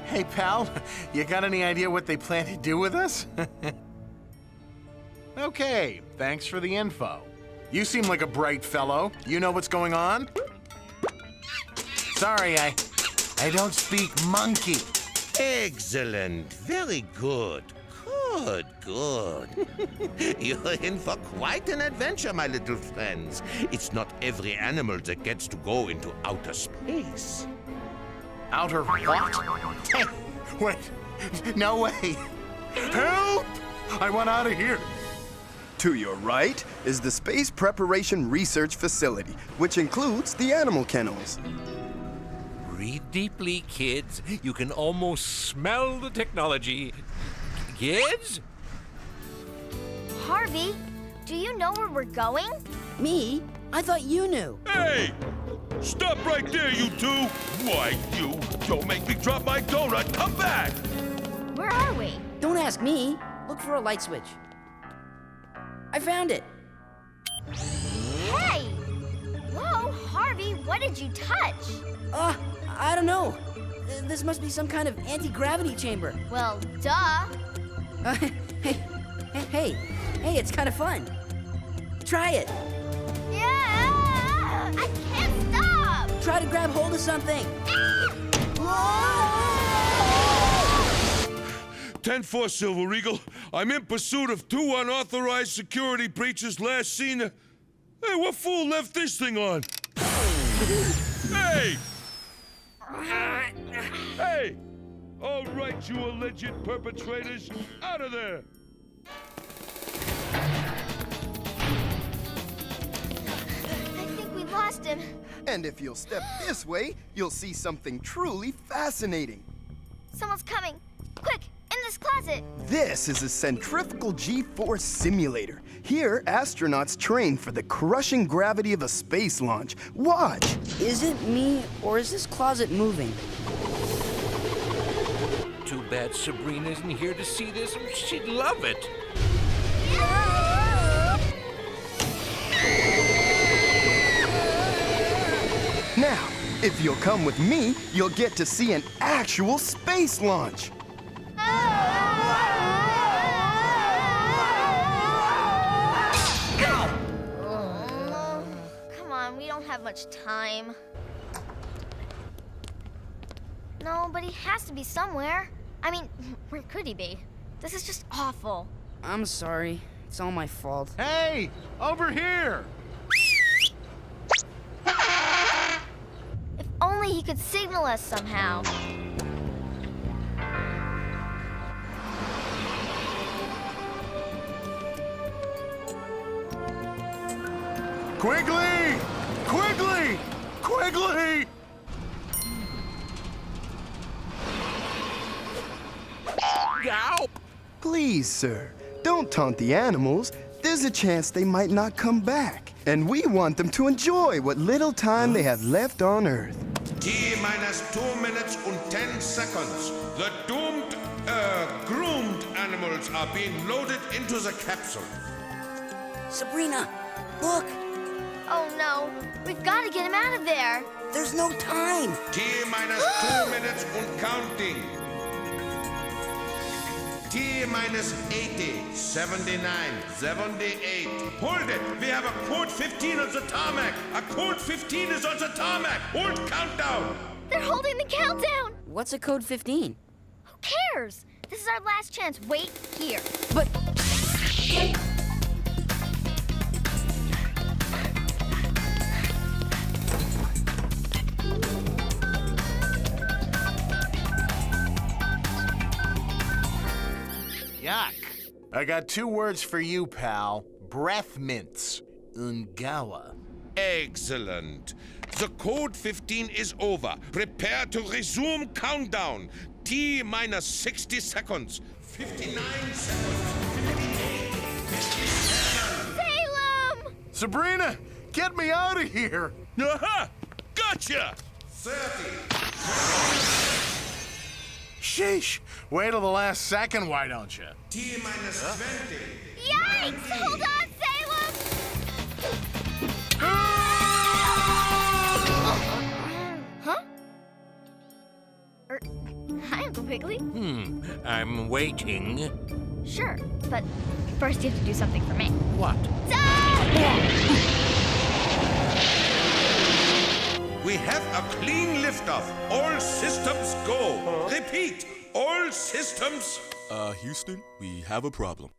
[SPEAKER 1] Hey, pal, you got any idea what they plan to do with us? Okay, thanks for the info. You seem like a bright fellow. You know what's going on? Sorry, I don't speak monkey.
[SPEAKER 17] Excellent. Very good. Good. You're in for quite an adventure, my little friends. It's not every animal that gets to go into outer space.
[SPEAKER 1] Outer what? Hey, wait. No way. Help! I want out of here.
[SPEAKER 19] To your right is the Space Preparation Research Facility, which includes the animal kennels.
[SPEAKER 5] Breathe deeply, kids. You can almost smell the technology. Kids?
[SPEAKER 6] Harvey, do you know where we're going?
[SPEAKER 8] Me? I thought you knew.
[SPEAKER 18] Hey! Stop right there, you two! Why, you don't make me drop my donut! Come back!
[SPEAKER 6] Where are we?
[SPEAKER 8] Don't ask me. Look for a light switch. I found it.
[SPEAKER 6] Hey! Whoa, Harvey, what did you touch?
[SPEAKER 8] I don't know. This must be some kind of anti-gravity chamber.
[SPEAKER 6] Well, duh.
[SPEAKER 8] Hey, it's kind of fun. Try it.
[SPEAKER 6] Yeah! I can't stop!
[SPEAKER 8] Try to grab hold of something.
[SPEAKER 18] 10-4, Silver Eagle. I'm in pursuit of 2 unauthorized security breaches last seen. Hey, what fool left this thing on? Hey! Hey! All right, you alleged perpetrators, out of there!
[SPEAKER 6] I think we lost him.
[SPEAKER 19] And if you'll step this way, you'll see something truly fascinating.
[SPEAKER 6] Someone's coming. Quick, in this this closet?
[SPEAKER 19] This is a centrifugal G-force simulator. Here, astronauts train for the crushing gravity of a space launch. Watch!
[SPEAKER 8] Is it me, or is this closet moving?
[SPEAKER 5] Too bad Sabrina isn't here to see this. She'd love it.
[SPEAKER 19] Now, if you'll come with me, you'll get to see an actual space launch.
[SPEAKER 6] Come on, we don't have much time. No, but he has to be somewhere. I mean, where could he be? This is just awful.
[SPEAKER 8] I'm sorry. It's all my fault.
[SPEAKER 1] Hey, over here!
[SPEAKER 6] If only he could signal us somehow.
[SPEAKER 1] Quigley! Quigley! Quigley!
[SPEAKER 19] Please, sir, don't taunt the animals. There's a chance they might not come back. And we want them to enjoy what little time they have left on Earth.
[SPEAKER 17] T-minus 2 minutes and 10 seconds. The groomed animals are being loaded into the capsule.
[SPEAKER 8] Sabrina, look!
[SPEAKER 6] Oh no, we've got to get him out of there.
[SPEAKER 8] There's no time.
[SPEAKER 17] T-minus 2 minutes and counting. T-minus 80, 79, 78. Hold it! We have a code 15 on the tarmac! A code 15 is on the tarmac! Hold countdown!
[SPEAKER 6] They're holding the countdown!
[SPEAKER 8] What's a code 15?
[SPEAKER 6] Who cares? This is our last chance. Wait here.
[SPEAKER 8] But...
[SPEAKER 1] Yuck. I got 2 words for you, pal. Breath mints. Ungawa.
[SPEAKER 17] Excellent. The code 15 is over. Prepare to resume countdown. T-minus 60 seconds. 59 seconds. 58. 57.
[SPEAKER 6] Salem!
[SPEAKER 1] Sabrina, get me out of here!
[SPEAKER 18] Aha! Gotcha!
[SPEAKER 17] 30.
[SPEAKER 1] Sheesh! Wait till the last second, why don't you?
[SPEAKER 17] T-minus 20.
[SPEAKER 6] Yikes! Hold on, Salem! Huh? Hi, Uncle Quigley.
[SPEAKER 5] I'm waiting.
[SPEAKER 6] Sure, but first you have to do something for me.
[SPEAKER 5] What?
[SPEAKER 17] We have a clean liftoff. All systems go. Repeat. All systems.
[SPEAKER 20] Houston, we have a problem.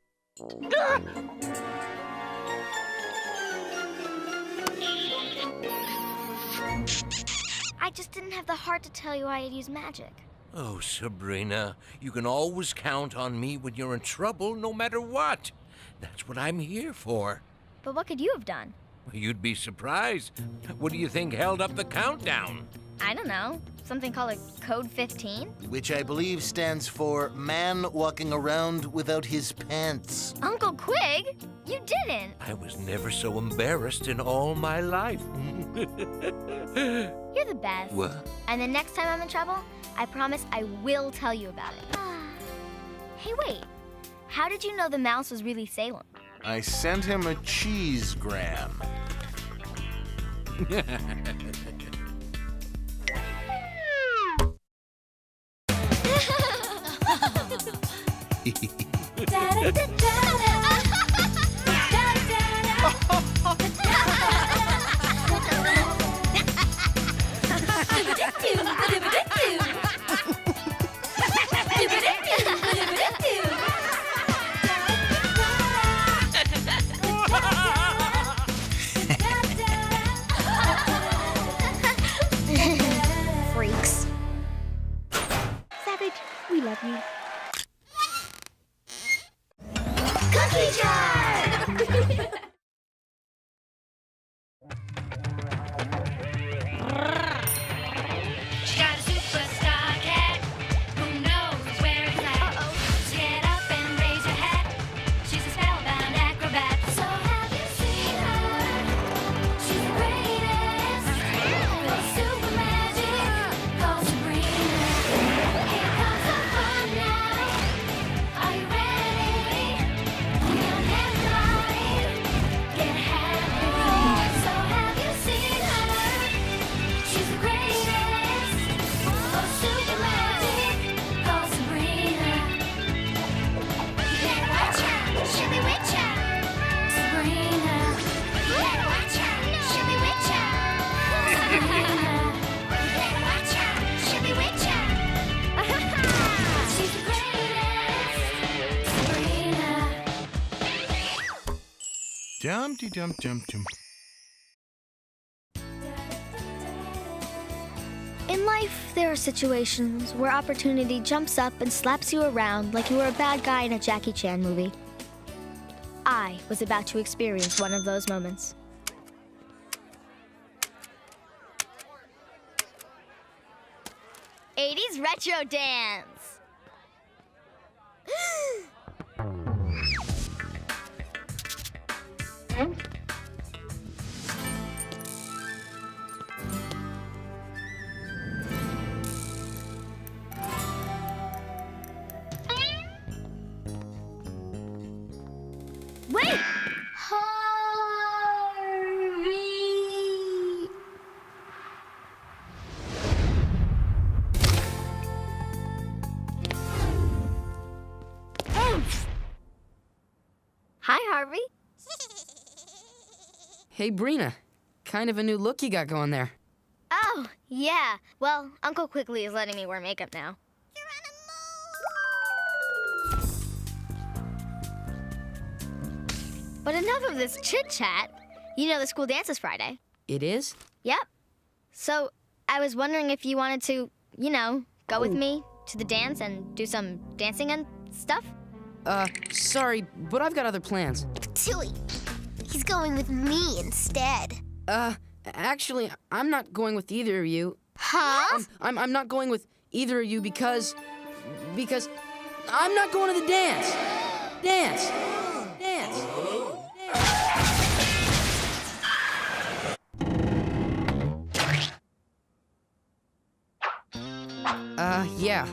[SPEAKER 6] I just didn't have the heart to tell you I had used magic.
[SPEAKER 5] Oh, Sabrina, you can always count on me when you're in trouble, no matter what. That's what I'm here for.
[SPEAKER 6] But what could you have done?
[SPEAKER 5] You'd be surprised. What do you think held up the countdown?
[SPEAKER 6] I don't know. Something called a Code 15?
[SPEAKER 12] Which I believe stands for man walking around without his pants.
[SPEAKER 6] Uncle Quig? You didn't.
[SPEAKER 5] I was never so embarrassed in all my life.
[SPEAKER 6] You're the best.
[SPEAKER 5] What?
[SPEAKER 6] And the next time I'm in trouble, I promise I will tell you about it. Hey, wait. How did you know the mouse was really Salem?
[SPEAKER 1] I sent him a cheese-gram.
[SPEAKER 6] Freaks. Savage, we love you. Cookie jar!
[SPEAKER 13] She got a superstar cat. Who knows where it's at? She
[SPEAKER 1] Dum-de-dum-dum-dum.
[SPEAKER 6] In life, there are situations where opportunity jumps up and slaps you around like you were a bad guy in a Jackie Chan movie. I was about to experience one of those moments. '80s retro dance. Wait! Harvey! Hi, Harvey.
[SPEAKER 8] Hey, Brina. Kind of a new look you got going there.
[SPEAKER 6] Oh, yeah. Well, Uncle Quigley is letting me wear makeup now. But enough of this chit-chat. You know the school dance is Friday.
[SPEAKER 8] It is?
[SPEAKER 6] Yep. So, I was wondering if you wanted to, go with me to the dance and do some dancing and stuff?
[SPEAKER 8] Sorry, but I've got other plans.
[SPEAKER 11] Tilly, he's going with me instead.
[SPEAKER 8] Actually, I'm not going with either of you.
[SPEAKER 11] Huh?
[SPEAKER 8] I'm not going with either of you because I'm not going to the dance. Dance. Yeah.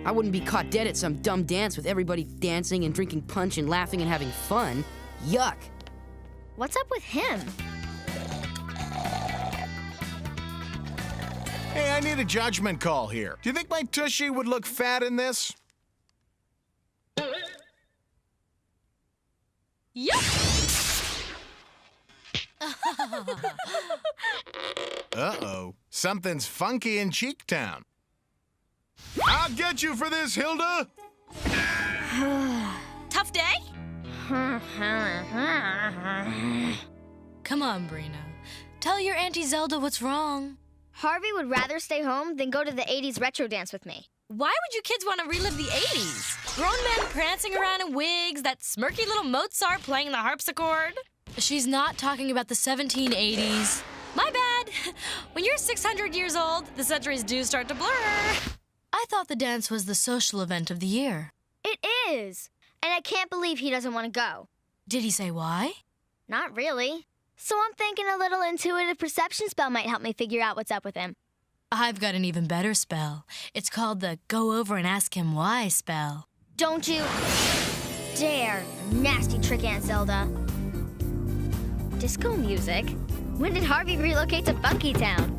[SPEAKER 8] I wouldn't be caught dead at some dumb dance with everybody dancing and drinking punch and laughing and having fun. Yuck.
[SPEAKER 6] What's up with him?
[SPEAKER 1] Hey, I need a judgment call here. Do you think my tushy would look fat in this?
[SPEAKER 3] Yup!
[SPEAKER 1] Uh-oh. Something's funky in Cheektown. I'll get you for this, Hilda!
[SPEAKER 3] Tough day? Come on, Brina. Tell your Auntie Zelda what's wrong.
[SPEAKER 6] Harvey would rather stay home than go to the '80s retro dance with me.
[SPEAKER 3] Why would you kids want to relive the '80s? Grown men prancing around in wigs, that smirky little Mozart playing the harpsichord. She's not talking about the 1780s. My bad. When you're 600 years old, the centuries do start to blur. I thought the dance was the social event of the year.
[SPEAKER 6] It is. And I can't believe he doesn't want to go.
[SPEAKER 3] Did he say why?
[SPEAKER 6] Not really. So I'm thinking a little intuitive perception spell might help me figure out what's up with him.
[SPEAKER 3] I've got an even better spell. It's called the Go Over and Ask Him Why spell.
[SPEAKER 6] Don't you dare, nasty trick Aunt Zelda. Disco music? When did Harvey relocate to Funky Town?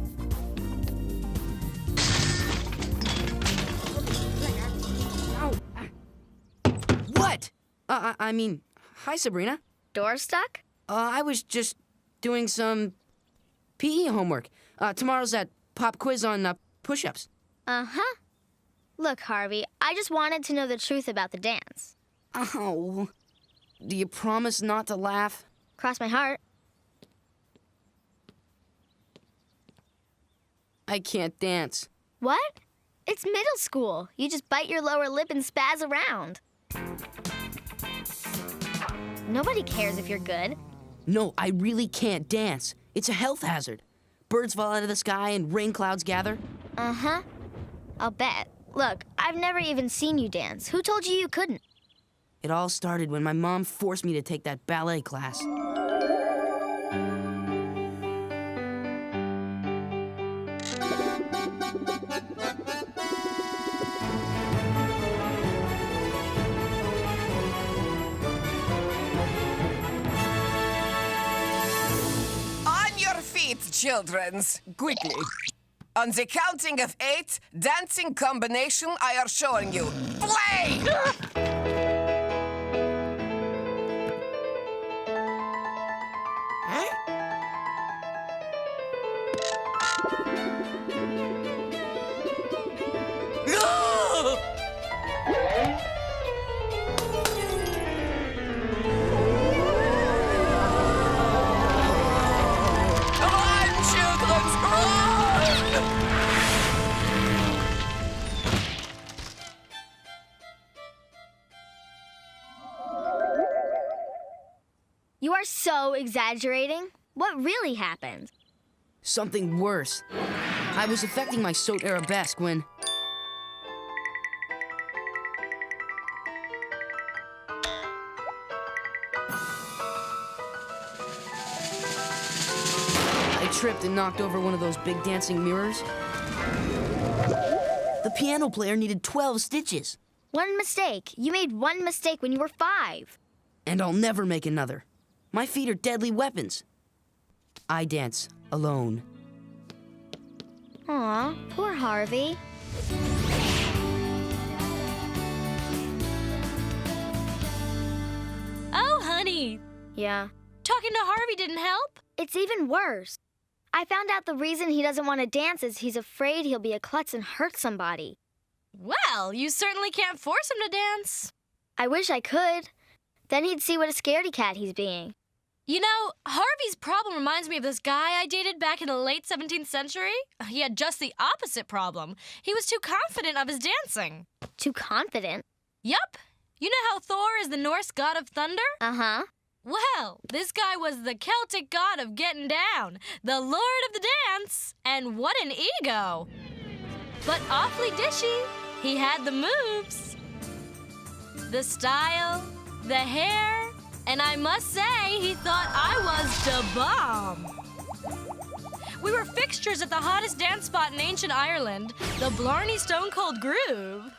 [SPEAKER 8] What? Hi, Sabrina.
[SPEAKER 6] Door stuck?
[SPEAKER 8] I was just doing some PE homework. Tomorrow's that pop quiz on push-ups.
[SPEAKER 6] Uh-huh. Look, Harvey, I just wanted to know the truth about the dance.
[SPEAKER 8] Oh. Do you promise not to laugh?
[SPEAKER 6] Cross my heart.
[SPEAKER 8] I can't dance.
[SPEAKER 6] What? It's middle school. You just bite your lower lip and spaz around. Nobody cares if you're good.
[SPEAKER 8] No, I really can't dance. It's a health hazard. Birds fall out of the sky and rain clouds gather.
[SPEAKER 6] Uh-huh. I'll bet. Look, I've never even seen you dance. Who told you you couldn't?
[SPEAKER 8] It all started when my mom forced me to take that ballet class.
[SPEAKER 21] Childrens, quickly. On the counting of 8, dancing combination I are showing you. Play!
[SPEAKER 6] You are so exaggerating. What really happened?
[SPEAKER 8] Something worse. I was affecting my saute arabesque when... I tripped and knocked over one of those big dancing mirrors. The piano player needed 12 stitches.
[SPEAKER 6] One mistake. You made one mistake when you were 5.
[SPEAKER 8] And I'll never make another. My feet are deadly weapons. I dance alone.
[SPEAKER 6] Aw, poor Harvey.
[SPEAKER 3] Oh, honey.
[SPEAKER 6] Yeah.
[SPEAKER 3] Talking to Harvey didn't help?
[SPEAKER 6] It's even worse. I found out the reason he doesn't want to dance is he's afraid he'll be a klutz and hurt somebody.
[SPEAKER 3] Well, you certainly can't force him to dance.
[SPEAKER 6] I wish I could. Then he'd see what a scaredy cat he's being.
[SPEAKER 3] You know, Harvey's problem reminds me of this guy I dated back in the late 17th century. He had just the opposite problem. He was too confident of his dancing.
[SPEAKER 6] Too confident?
[SPEAKER 3] Yup. You know how Thor is the Norse god of thunder?
[SPEAKER 6] Uh-huh.
[SPEAKER 3] Well, this guy was the Celtic god of getting down, the lord of the dance, and what an ego. But awfully dishy. He had the moves, the style, the hair, and I must say, he thought I was the bomb. We were fixtures at the hottest dance spot in ancient Ireland, the Blarney Stone Cold Groove.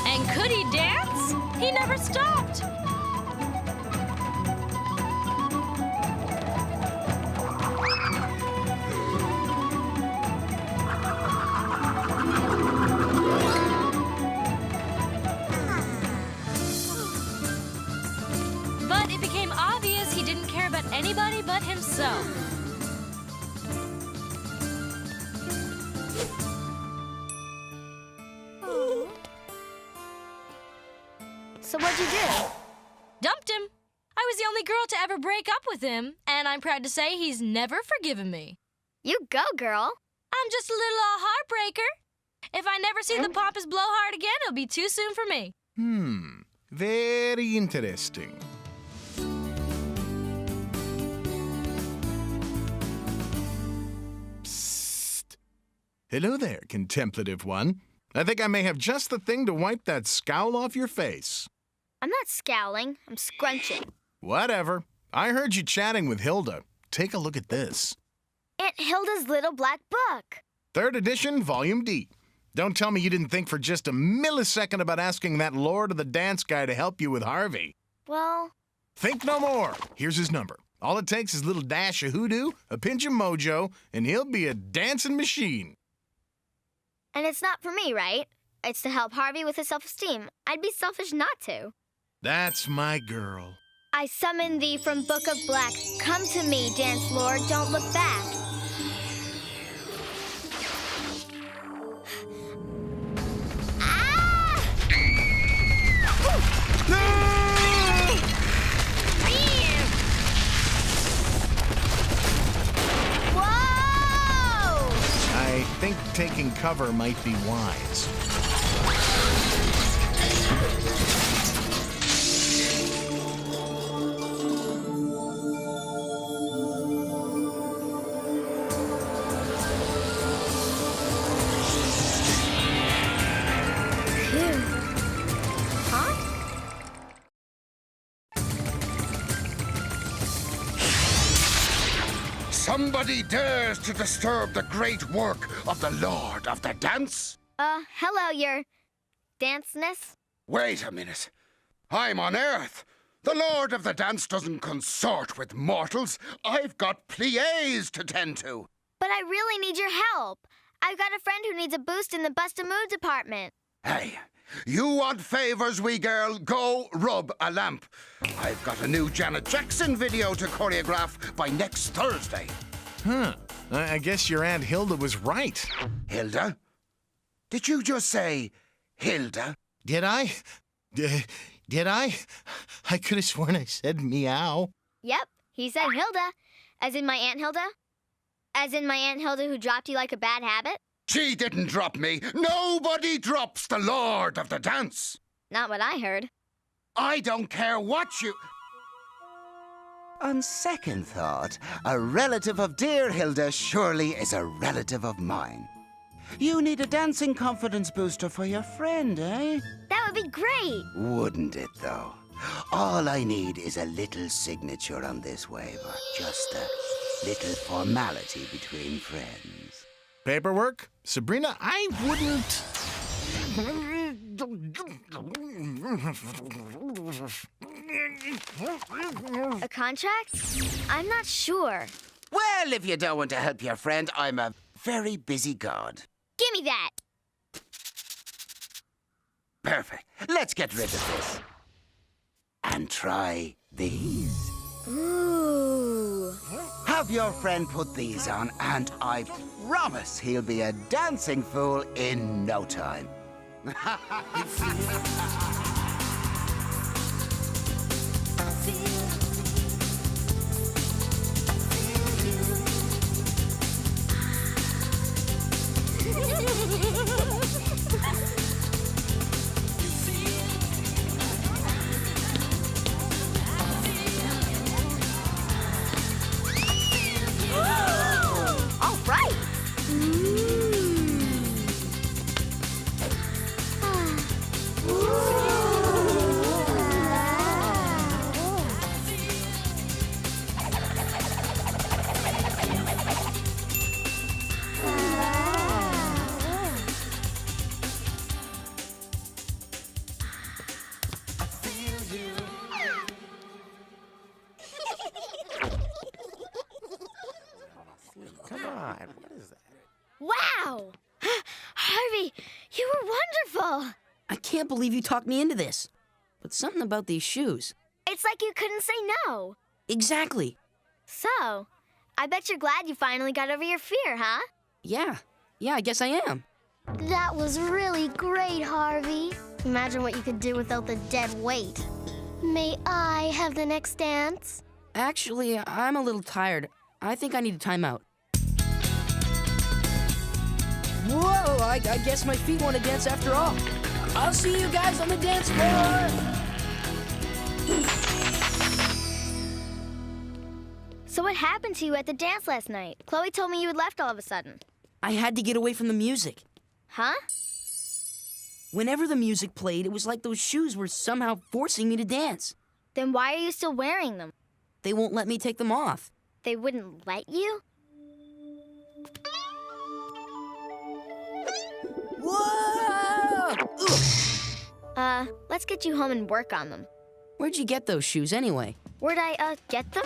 [SPEAKER 3] And could he dance? He never stopped. But it became obvious he didn't care about anybody but himself.
[SPEAKER 6] So what'd you do?
[SPEAKER 3] Dumped him. I was the only girl to ever break up with him, and I'm proud to say he's never forgiven me.
[SPEAKER 6] You go, girl.
[SPEAKER 3] I'm just a little heartbreaker. If I never see the pompous blowhard again, it'll be too soon for me.
[SPEAKER 1] Very interesting. Psst. Hello there, contemplative one. I think I may have just the thing to wipe that scowl off your face.
[SPEAKER 6] I'm not scowling. I'm scrunching.
[SPEAKER 1] Whatever. I heard you chatting with Hilda. Take a look at this.
[SPEAKER 6] Aunt Hilda's little black book.
[SPEAKER 1] 3rd edition, Volume D. Don't tell me you didn't think for just a millisecond about asking that Lord of the Dance guy to help you with Harvey.
[SPEAKER 6] Well...
[SPEAKER 1] Think no more. Here's his number. All it takes is a little dash of hoodoo, a pinch of mojo, and he'll be a dancing machine.
[SPEAKER 6] And it's not for me, right? It's to help Harvey with his self-esteem. I'd be selfish not to.
[SPEAKER 1] That's my girl.
[SPEAKER 6] I summon thee from Book of Black. Come to me, dance lord, don't look back. Ah! Whoa!
[SPEAKER 1] I think taking cover might be wise.
[SPEAKER 9] Somebody dares to disturb the great work of the Lord of the Dance?
[SPEAKER 6] Hello, your danceness?
[SPEAKER 9] Wait a minute. I'm on Earth. The Lord of the Dance doesn't consort with mortals. I've got pliés to tend to.
[SPEAKER 6] But I really need your help. I've got a friend who needs a boost in the bust-a-move department.
[SPEAKER 9] Hey, you want favors, wee girl? Go rub a lamp. I've got a new Janet Jackson video to choreograph by next Thursday.
[SPEAKER 1] Huh. I guess your Aunt Hilda was right.
[SPEAKER 9] Hilda? Did you just say Hilda?
[SPEAKER 1] Did I? Did I? I could have sworn I said meow.
[SPEAKER 6] Yep, he said Hilda. As in my Aunt Hilda? As in my Aunt Hilda who dropped you like a bad habit?
[SPEAKER 9] She didn't drop me. Nobody drops the Lord of the Dance.
[SPEAKER 6] Not what I heard.
[SPEAKER 9] I don't care what you...
[SPEAKER 7] On second thought, a relative of dear Hilda surely is a relative of mine. You need a dancing confidence booster for your friend, eh?
[SPEAKER 6] That would be great.
[SPEAKER 7] Wouldn't it, though? All I need is a little signature on this waiver. Just a little formality between friends.
[SPEAKER 1] Paperwork? Sabrina, I wouldn't...
[SPEAKER 6] A contract? I'm not sure.
[SPEAKER 7] Well, if you don't want to help your friend, I'm a very busy god.
[SPEAKER 6] Give me that.
[SPEAKER 7] Perfect. Let's get rid of this. And try these.
[SPEAKER 6] Ooh.
[SPEAKER 7] Have your friend put these on, and I promise he'll be a dancing fool in no time.
[SPEAKER 6] All right.
[SPEAKER 17] Come on, what is that?
[SPEAKER 6] Wow! Harvey, you were wonderful!
[SPEAKER 8] I can't believe you talked me into this. But something about these shoes.
[SPEAKER 6] It's like you couldn't say no.
[SPEAKER 8] Exactly.
[SPEAKER 6] So, I bet you're glad you finally got over your fear, huh?
[SPEAKER 8] Yeah, I guess I am.
[SPEAKER 11] That was really great, Harvey. Imagine what you could do without the dead weight. May I have the next dance?
[SPEAKER 8] Actually, I'm a little tired. I think I need a timeout. Whoa, I guess my feet want to dance after all. I'll see you guys on the dance floor!
[SPEAKER 6] So what happened to you at the dance last night? Chloe told me you had left all of a sudden.
[SPEAKER 8] I had to get away from the music.
[SPEAKER 6] Huh?
[SPEAKER 8] Whenever the music played, it was like those shoes were somehow forcing me to dance.
[SPEAKER 6] Then why are you still wearing them?
[SPEAKER 8] They won't let me take them off.
[SPEAKER 6] They wouldn't let you?
[SPEAKER 8] Whoa! Ugh.
[SPEAKER 6] Let's get you home and work on them.
[SPEAKER 8] Where'd you get those shoes anyway?
[SPEAKER 6] Where'd I, get them?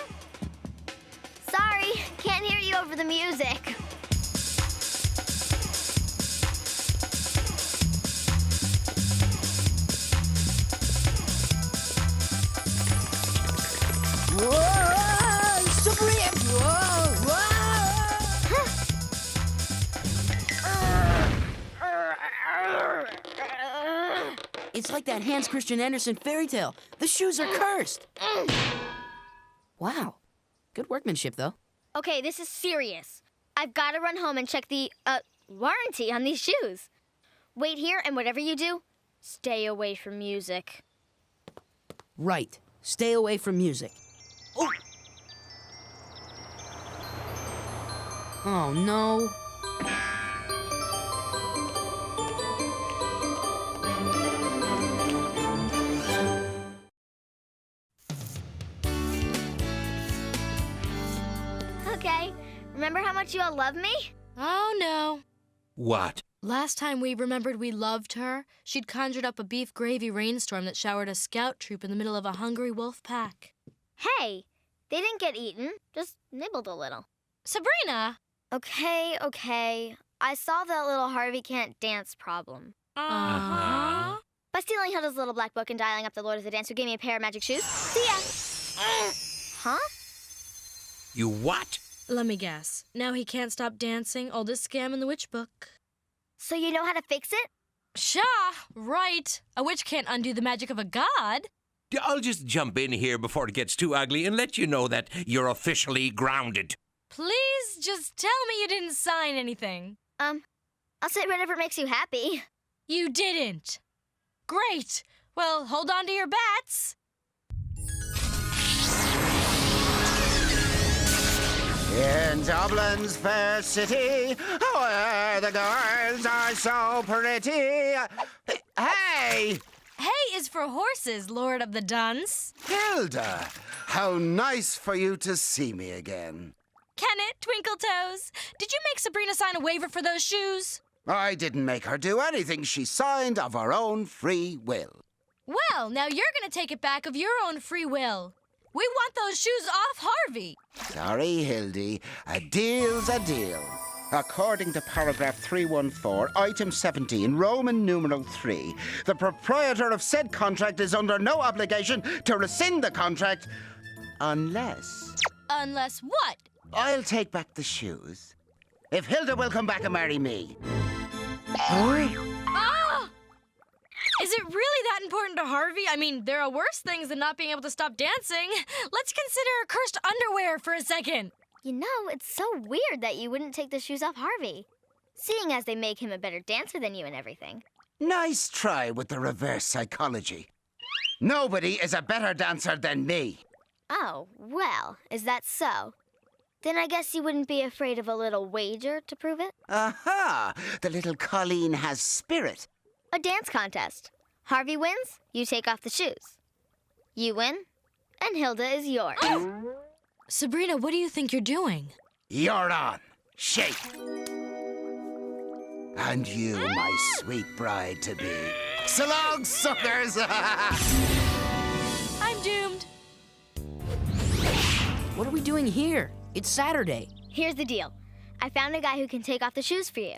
[SPEAKER 6] Sorry, can't hear you over the music.
[SPEAKER 8] Whoa! Sabrina! Whoa! Whoa! It's like that Hans Christian Andersen fairy tale. The shoes are cursed. Wow. Good workmanship, though.
[SPEAKER 6] Okay, this is serious. I've got to run home and check the, warranty on these shoes. Wait here, and whatever you do, stay away from music.
[SPEAKER 8] Right. Stay away from music. Oh! Oh, no.
[SPEAKER 6] Okay, remember how much you all love me?
[SPEAKER 3] Oh, no.
[SPEAKER 5] What?
[SPEAKER 3] Last time we remembered we loved her, she'd conjured up a beef gravy rainstorm that showered a scout troop in the middle of a hungry wolf pack.
[SPEAKER 6] Hey, they didn't get eaten, just nibbled a little.
[SPEAKER 3] Sabrina!
[SPEAKER 6] Okay. I solved that little Harvey can't dance problem.
[SPEAKER 3] Uh-huh.
[SPEAKER 6] By stealing Hilda's little black book and dialing up the Lord of the Dance who gave me a pair of magic shoes. See ya! Huh?
[SPEAKER 5] You what?
[SPEAKER 3] Let me guess. Now he can't stop dancing, oldest scam in the witch book.
[SPEAKER 6] So you know how to fix it?
[SPEAKER 3] Pshaw! Right. A witch can't undo the magic of a god.
[SPEAKER 5] I'll just jump in here before it gets too ugly and let you know that you're officially grounded.
[SPEAKER 3] Please just tell me you didn't sign anything.
[SPEAKER 6] I'll say whatever makes you happy.
[SPEAKER 3] You didn't. Great. Well, hold on to your bats.
[SPEAKER 7] In Dublin's fair city, where the girls are so pretty. Hey!
[SPEAKER 3] Hay is for horses, Lord of the Duns.
[SPEAKER 7] Hilda, how nice for you to see me again.
[SPEAKER 3] Kenneth, Twinkletoes, did you make Sabrina sign a waiver for those shoes?
[SPEAKER 7] I didn't make her do anything. She signed of her own free will.
[SPEAKER 3] Well, now you're going to take it back of your own free will. We want those shoes off Harvey.
[SPEAKER 7] Sorry, Hildy. A deal's a deal. According to paragraph 314, item 17, Roman numeral 3, the proprietor of said contract is under no obligation to rescind the contract unless...
[SPEAKER 3] Unless what?
[SPEAKER 7] I'll take back the shoes if Hilda will come back and marry me.
[SPEAKER 3] Ah! Is it really that important to Harvey? I mean, there are worse things than not being able to stop dancing. Let's consider cursed underwear for a second.
[SPEAKER 6] You know, it's so weird that you wouldn't take the shoes off Harvey, seeing as they make him a better dancer than you and everything.
[SPEAKER 7] Nice try with the reverse psychology. Nobody is a better dancer than me.
[SPEAKER 6] Oh, well, is that so? Then I guess you wouldn't be afraid of a little wager to prove it?
[SPEAKER 7] Aha! The little Colleen has spirit.
[SPEAKER 6] A dance contest. Harvey wins, you take off the shoes. You win, and Hilda is yours.
[SPEAKER 3] Sabrina, what do you think you're doing?
[SPEAKER 7] You're on. Shake. And you, my sweet bride-to-be. So long, suckers!
[SPEAKER 3] I'm doomed.
[SPEAKER 8] What are we doing here? It's Saturday.
[SPEAKER 6] Here's the deal. I found a guy who can take off the shoes for you.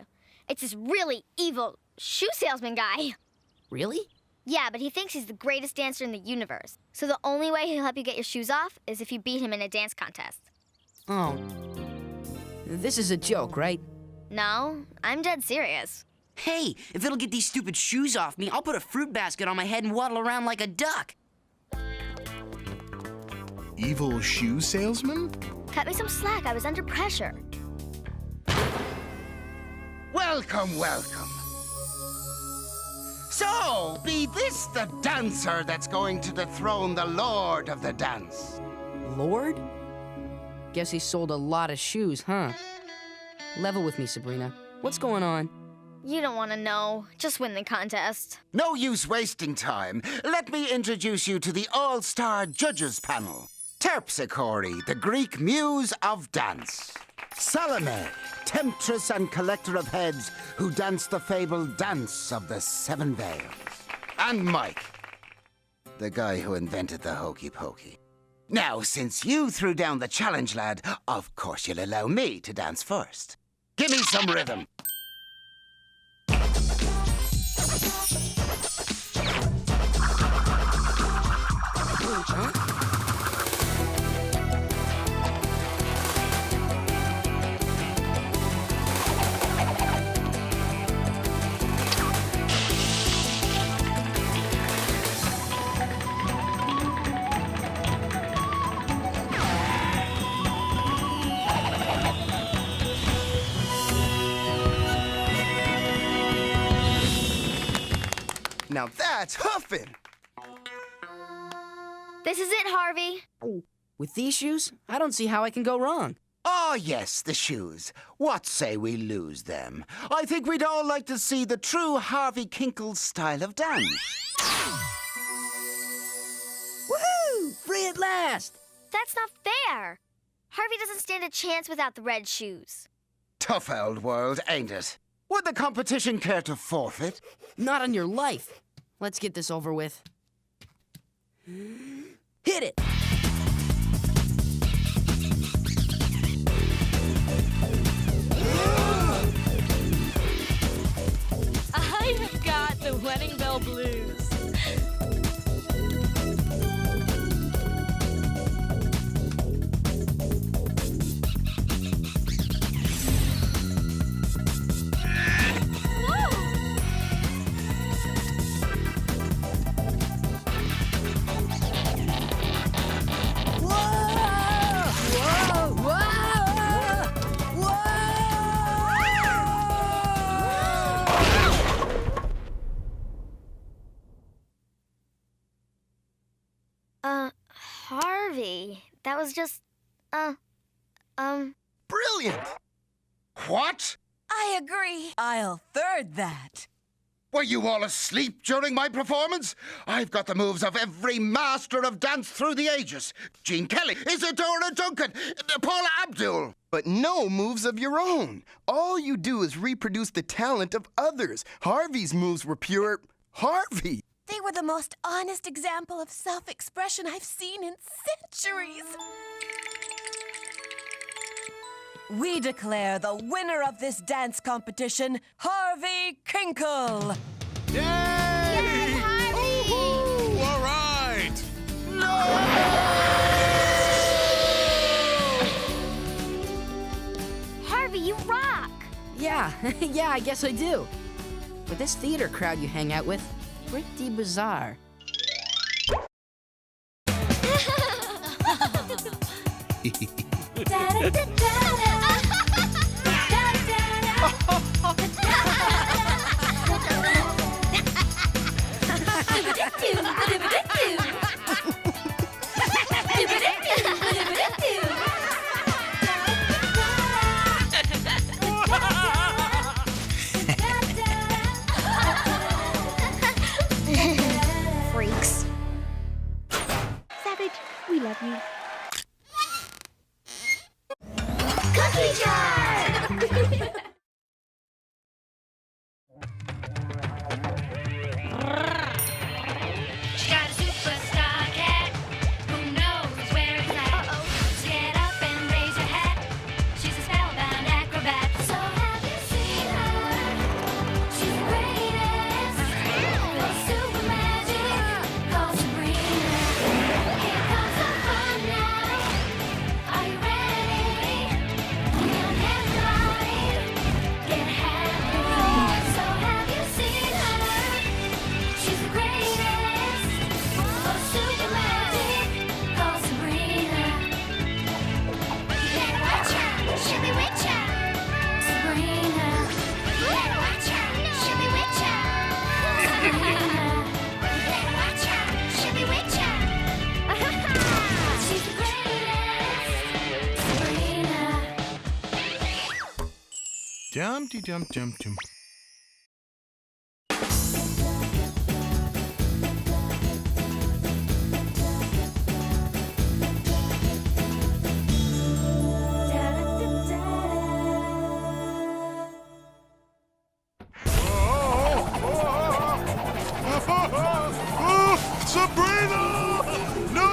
[SPEAKER 6] It's this really evil shoe salesman guy.
[SPEAKER 8] Really?
[SPEAKER 6] Yeah, but he thinks he's the greatest dancer in the universe. So the only way he'll help you get your shoes off is if you beat him in a dance contest.
[SPEAKER 8] Oh. This is a joke, right?
[SPEAKER 6] No, I'm dead serious.
[SPEAKER 8] Hey, if it'll get these stupid shoes off me, I'll put a fruit basket on my head and waddle around like a duck.
[SPEAKER 1] Evil shoe salesman?
[SPEAKER 6] Cut me some slack. I was under pressure.
[SPEAKER 7] Welcome, welcome. So, be this the dancer that's going to dethrone the Lord of the Dance?
[SPEAKER 8] Lord? Guess he sold a lot of shoes, huh? Level with me, Sabrina. What's going on?
[SPEAKER 6] You don't want to know. Just win the contest.
[SPEAKER 7] No use wasting time. Let me introduce you to the all-star judges panel. Terpsichore, the Greek muse of dance. Salome, temptress and collector of heads, who danced the fabled dance of the seven veils. And Mike, the guy who invented the hokey pokey. Now, since you threw down the challenge, lad, of course you'll allow me to dance first. Give me some rhythm.
[SPEAKER 19] Now that's huffing.
[SPEAKER 6] This is it, Harvey.
[SPEAKER 8] With these shoes, I don't see how I can go wrong.
[SPEAKER 7] Oh, yes, the shoes. What say we lose them? I think we'd all like to see the true Harvey Kinkle style of dance.
[SPEAKER 8] Woohoo! Free at last!
[SPEAKER 6] That's not fair. Harvey doesn't stand a chance without the red shoes.
[SPEAKER 7] Tough old world, ain't it? Would the competition care to forfeit?
[SPEAKER 8] Not on your life. Let's get this over with. Hit it!
[SPEAKER 3] I've got the wedding bell blues.
[SPEAKER 6] see. That was just,
[SPEAKER 19] Brilliant!
[SPEAKER 9] What?
[SPEAKER 21] I agree. I'll third that.
[SPEAKER 9] Were you all asleep during my performance? I've got the moves of every master of dance through the ages. Gene Kelly, Isadora Duncan, Paula Abdul.
[SPEAKER 19] But no moves of your own. All you do is reproduce the talent of others. Harvey's moves were pure Harvey.
[SPEAKER 21] They were the most honest example of self-expression I've seen in centuries. We declare the winner of this dance competition, Harvey Kinkle.
[SPEAKER 1] Yay! Woo-hoo! All right!
[SPEAKER 6] Harvey, you rock!
[SPEAKER 8] Yeah, yeah, I guess I do. But this theater crowd you hang out with, pretty bizarre.
[SPEAKER 11] Freaks. Savage, we love you. Cookie jar!
[SPEAKER 13] She got a superstar cat. Who knows where it's at? So get up and raise your hat. She's a spellbound acrobat. So have you seen her? She's the greatest. No super magic. Call Sabrina. Here comes the fun now. Are you ready? Neon headlight. Get happy. So have you seen her? She's the greatest. Oh, super magic. Call Sabrina. You better watch her. She'll be with ya. Sabrina. You better watch her. She'll be with ya. Sabrina. You better watch her. She'll be with ya. She's the greatest. Sabrina.
[SPEAKER 1] Dum-de-dum-dum-dum. Sabrina! No!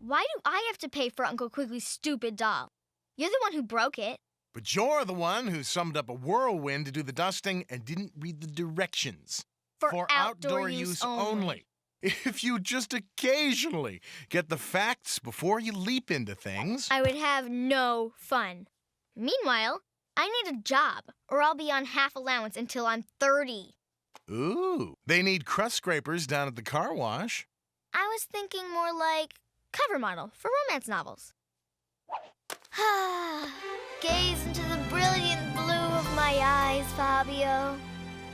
[SPEAKER 6] Why do I have to pay for Uncle Quigley's stupid doll? You're the one who broke it.
[SPEAKER 1] But you're the one who summoned up a whirlwind to do the dusting and didn't read the directions.
[SPEAKER 6] For outdoor use only.
[SPEAKER 1] If you just occasionally get the facts before you leap into things.
[SPEAKER 6] I would have no fun. Meanwhile, I need a job, or I'll be on half allowance until I'm 30.
[SPEAKER 1] Ooh, they need crust scrapers down at the car wash.
[SPEAKER 6] I was thinking more like cover model for romance novels. Gaze into the brilliant blue of my eyes, Fabio.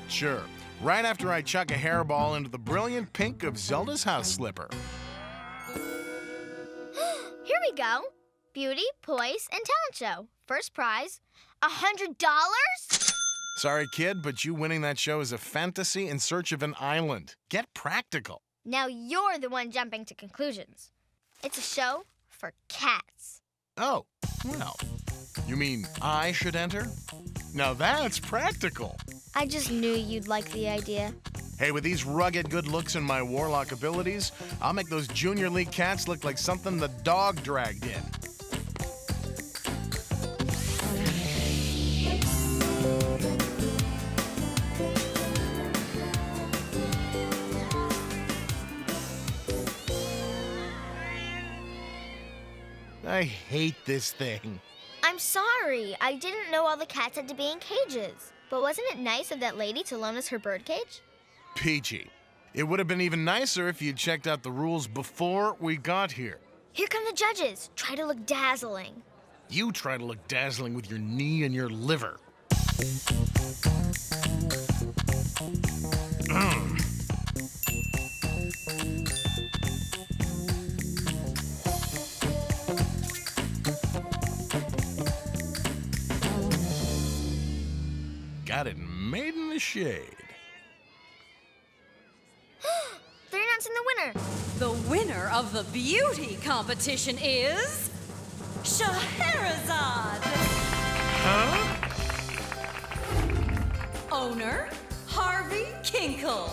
[SPEAKER 1] Sure, right after I chuck a hairball into the brilliant pink of Zelda's house slipper.
[SPEAKER 6] Here we go. Beauty, poise, and talent show. First prize, $100?
[SPEAKER 1] Sorry, kid, but you winning that show is a fantasy in search of an island. Get practical.
[SPEAKER 6] Now you're the one jumping to conclusions. It's a show for cats.
[SPEAKER 1] Oh, well, you mean I should enter? Now that's practical.
[SPEAKER 6] I just knew you'd like the idea.
[SPEAKER 1] Hey, with these rugged good looks and my warlock abilities, I'll make those junior league cats look like something the dog dragged in. I hate this thing.
[SPEAKER 6] I'm sorry. I didn't know all the cats had to be in cages. But wasn't it nice of that lady to loan us her birdcage?
[SPEAKER 1] Peachy. It would have been even nicer if you'd checked out the rules before we got here.
[SPEAKER 6] Here come the judges. Try to look dazzling.
[SPEAKER 1] You try to look dazzling with your knee and your liver. Got it made in the shade.
[SPEAKER 6] They're announcing the winner.
[SPEAKER 3] The winner of the beauty competition is Scheherazade.
[SPEAKER 1] Huh?
[SPEAKER 3] Owner, Harvey Kinkle.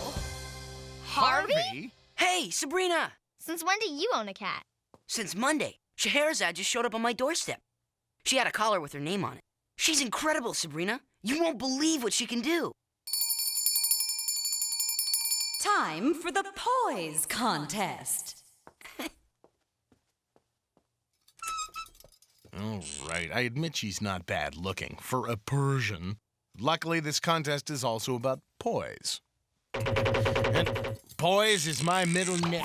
[SPEAKER 6] Harvey?
[SPEAKER 8] Hey, Sabrina!
[SPEAKER 6] Since when do you own a cat?
[SPEAKER 8] Since Monday. Scheherazade just showed up on my doorstep. She had a collar with her name on it. She's incredible, Sabrina. You won't believe what she can do.
[SPEAKER 3] Time for the poise contest.
[SPEAKER 1] All right, I admit she's not bad looking for a Persian. Luckily, this contest is also about poise. And poise is my middle name.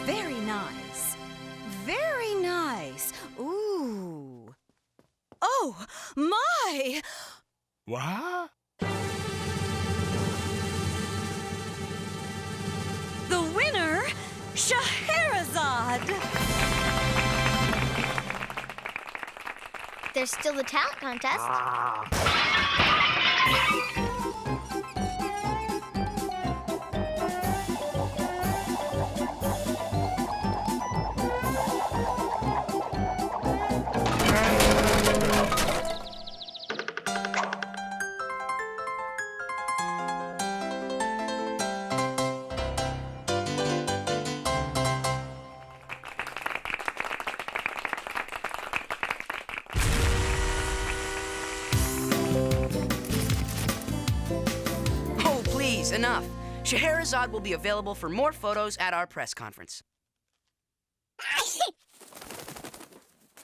[SPEAKER 3] Very nice. Very nice. Ooh. Oh, my!
[SPEAKER 1] What?
[SPEAKER 3] The winner, Scheherazade.
[SPEAKER 6] There's still the talent contest.
[SPEAKER 8] Oh, please, enough. Scheherazade will be available for more photos at our press conference.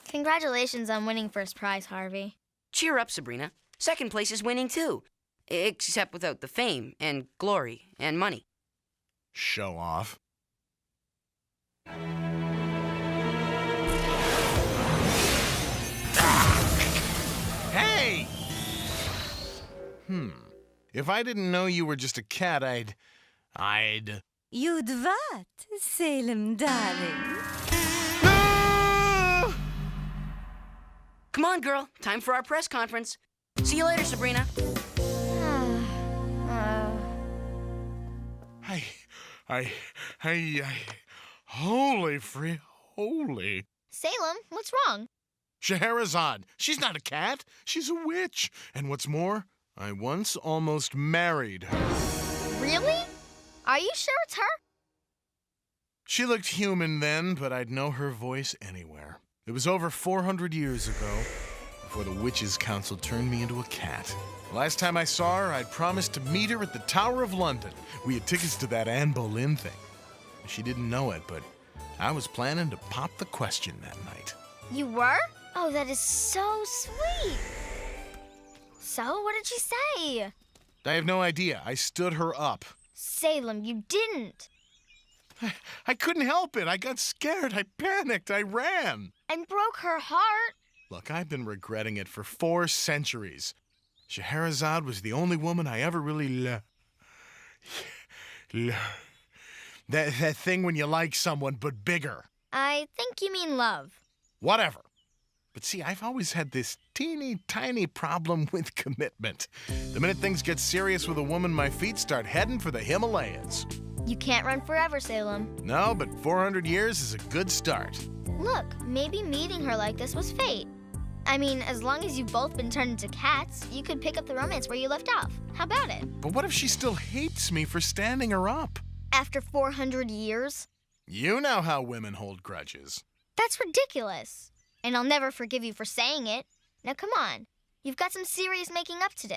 [SPEAKER 6] Congratulations on winning first prize, Harvey.
[SPEAKER 8] Cheer up, Sabrina. Second place is winning, too. Except without the fame and glory and money.
[SPEAKER 1] Show off. Hey! If I didn't know you were just a cat, I'd...
[SPEAKER 3] You'd what, Salem, darling?
[SPEAKER 8] Come on, girl. Time for our press conference. See you later, Sabrina.
[SPEAKER 1] Holy free, holy.
[SPEAKER 6] Salem, what's wrong?
[SPEAKER 1] Scheherazade, she's not a cat. She's a witch. And what's more, I once almost married her.
[SPEAKER 6] Really? Are you sure it's her?
[SPEAKER 1] She looked human then, but I'd know her voice anywhere. It was over 400 years ago, before the Witches' Council turned me into a cat. The last time I saw her, I'd promised to meet her at the Tower of London. We had tickets to that Anne Boleyn thing. She didn't know it, but I was planning to pop the question that night.
[SPEAKER 6] You were? Oh, that is so sweet. So, what did she say?
[SPEAKER 1] I have no idea. I stood her up.
[SPEAKER 6] Salem, you didn't.
[SPEAKER 1] I couldn't help it. I got scared. I panicked. I ran.
[SPEAKER 6] And broke her heart.
[SPEAKER 1] Look, I've been regretting it for 4 centuries. Scheherazade was the only woman I ever really loved. That thing when you like someone, but bigger.
[SPEAKER 6] I think you mean love.
[SPEAKER 1] Whatever. But see, I've always had this teeny tiny problem with commitment. The minute things get serious with a woman, my feet start heading for the Himalayas.
[SPEAKER 6] You can't run forever, Salem.
[SPEAKER 1] No, but 400 years is a good start.
[SPEAKER 6] Look, maybe meeting her like this was fate. I mean, as long as you've both been turned into cats, you could pick up the romance where you left off. How about it?
[SPEAKER 1] But what if she still hates me for standing her up?
[SPEAKER 6] After 400 years?
[SPEAKER 1] You know how women hold grudges.
[SPEAKER 6] That's ridiculous. And I'll never forgive you for saying it. Now, come on. You've got some serious making up to do.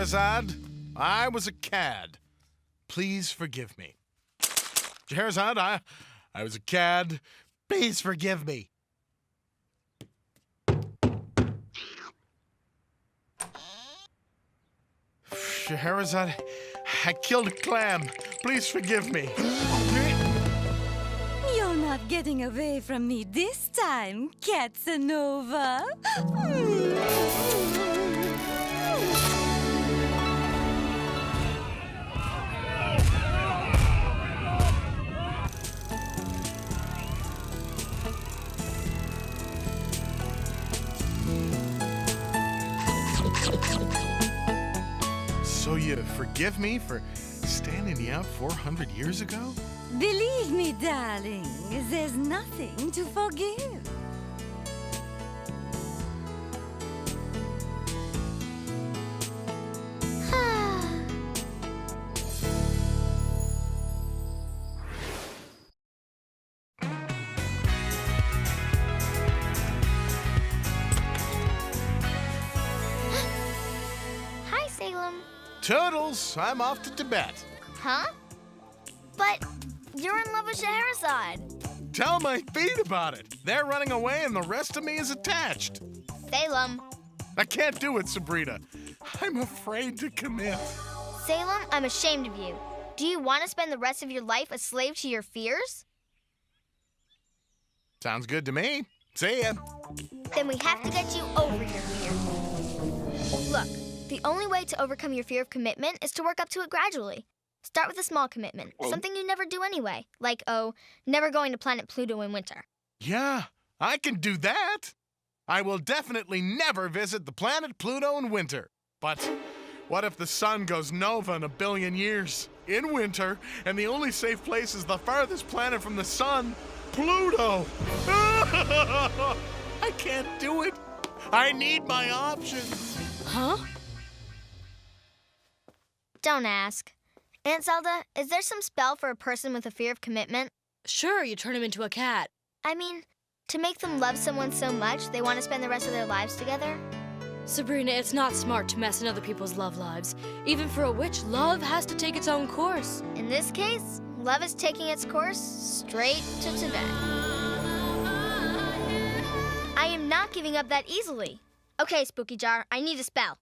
[SPEAKER 1] Scheherazade, I was a cad. Please forgive me. Scheherazade, I was a cad. Please forgive me. Scheherazade, I killed a clam. Please forgive me.
[SPEAKER 10] You're not getting away from me this time, Casanova.
[SPEAKER 1] So you forgive me for standing me out 400 years ago?
[SPEAKER 10] Believe me, darling, there's nothing to forgive.
[SPEAKER 6] Hi, Salem.
[SPEAKER 1] Toodles, I'm off to Tibet.
[SPEAKER 6] Huh? But you're in love with Scheherazade.
[SPEAKER 1] Tell my feet about it. They're running away and the rest of me is attached.
[SPEAKER 6] Salem.
[SPEAKER 1] I can't do it, Sabrina. I'm afraid to commit.
[SPEAKER 6] Salem, I'm ashamed of you. Do you want to spend the rest of your life a slave to your fears?
[SPEAKER 1] Sounds good to me. See ya.
[SPEAKER 6] Then we have to get you over your fear. Look, the only way to overcome your fear of commitment is to work up to it gradually. Start with a small commitment, something you never do anyway, like, never going to planet Pluto in winter.
[SPEAKER 1] Yeah, I can do that. I will definitely never visit the planet Pluto in winter. But what if the sun goes nova in 1 billion years? In winter, and the only safe place is the farthest planet from the sun, Pluto. I can't do it. I need my options.
[SPEAKER 3] Huh?
[SPEAKER 6] Don't ask. Aunt Zelda, is there some spell for a person with a fear of commitment?
[SPEAKER 3] Sure, you turn him into a cat.
[SPEAKER 6] I mean, to make them love someone so much they want to spend the rest of their lives together?
[SPEAKER 3] Sabrina, it's not smart to mess in other people's love lives. Even for a witch, love has to take its own course.
[SPEAKER 6] In this case, love is taking its course straight to Tibet. I am not giving up that easily. Okay, Spookie Jar, I need a spell.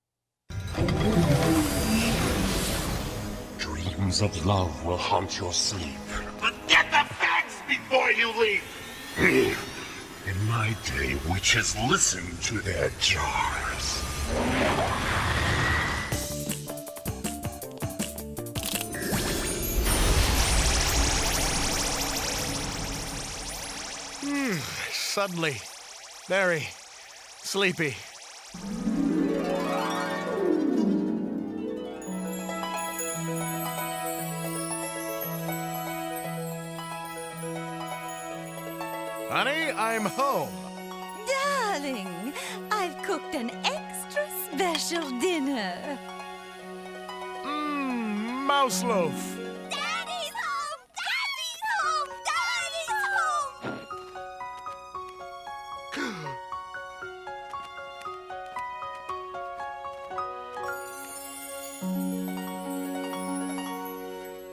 [SPEAKER 16] Dreams of love will haunt your sleep. But get the facts before you leave! In my day, witches listened to their jars.
[SPEAKER 1] Suddenly, very sleepy. Honey, I'm home.
[SPEAKER 10] Darling, I've cooked an extra special dinner.
[SPEAKER 1] Mouse loaf.
[SPEAKER 10] Daddy's home! Daddy's home! Daddy's home!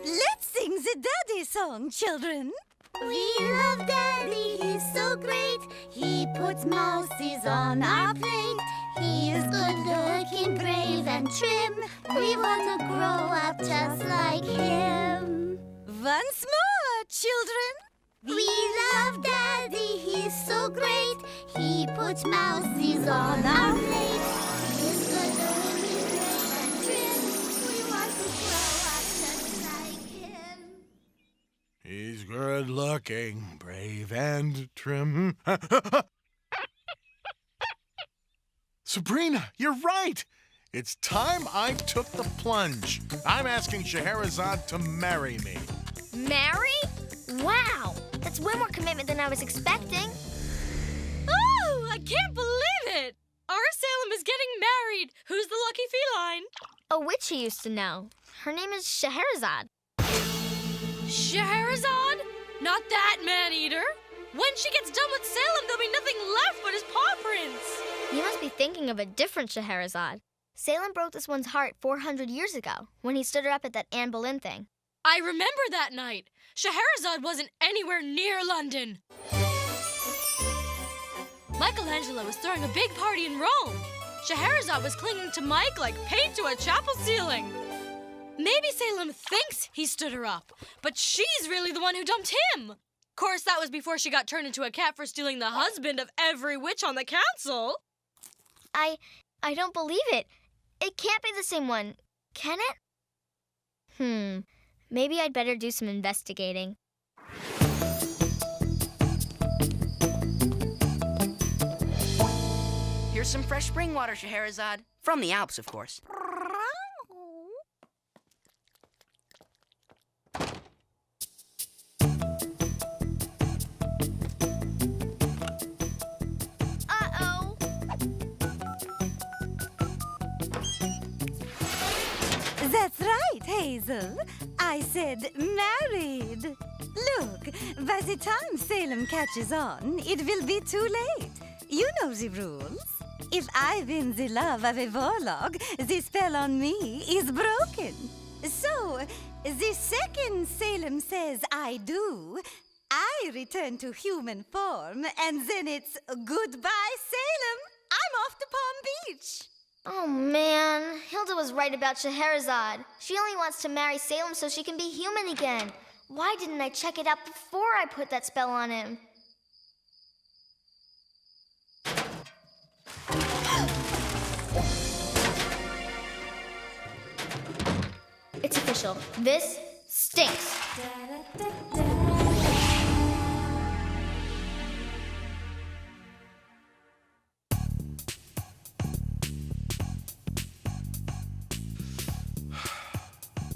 [SPEAKER 10] Let's sing the daddy song, children.
[SPEAKER 13] We love Daddy, he's so great. He puts mouses on our plate. He is good looking, brave and trim. We want to grow up just like him.
[SPEAKER 10] Once more, children.
[SPEAKER 13] We love Daddy, he's so great. He puts mouses on our plate. He is good looking, brave and trim. We want to grow up just like him.
[SPEAKER 1] He's good looking, brave and trim. Sabrina, you're right. It's time I took the plunge. I'm asking Scheherazade to marry me.
[SPEAKER 6] Marry? Wow, that's way more commitment than I was expecting.
[SPEAKER 3] Oh, I can't believe it! Our Salem is getting married. Who's the lucky feline?
[SPEAKER 6] A witch he used to know. Her name is Scheherazade.
[SPEAKER 3] Scheherazade? Not that man-eater. When she gets done with Salem, there'll be nothing left but his paw prints.
[SPEAKER 6] You must be thinking of a different Scheherazade. Salem broke this one's heart 400 years ago when he stood her up at that Anne Boleyn thing.
[SPEAKER 3] I remember that night. Scheherazade wasn't anywhere near London. Michelangelo was throwing a big party in Rome. Scheherazade was clinging to Mike like paint to a chapel ceiling. Maybe Salem thinks he stood her up, but she's really the one who dumped him. Of course, that was before she got turned into a cat for stealing the husband of every witch on the council.
[SPEAKER 6] I don't believe it. It can't be the same one, can it? Maybe I'd better do some investigating.
[SPEAKER 8] Here's some fresh spring water, Scheherazade. From the Alps, of course.
[SPEAKER 6] Uh-oh.
[SPEAKER 10] That's right, Hazel. I said married. Look, by the time Salem catches on, it will be too late. You know the rules. If I win the love of a warlock, the spell on me is broken. So, the second Salem says I do, I return to human form, and then it's goodbye, Salem. I'm off to Palm Beach.
[SPEAKER 6] Oh, man. Hilda was right about Scheherazade. She only wants to marry Salem so she can be human again. Why didn't I check it out before I put that spell on him? It's official. This stinks.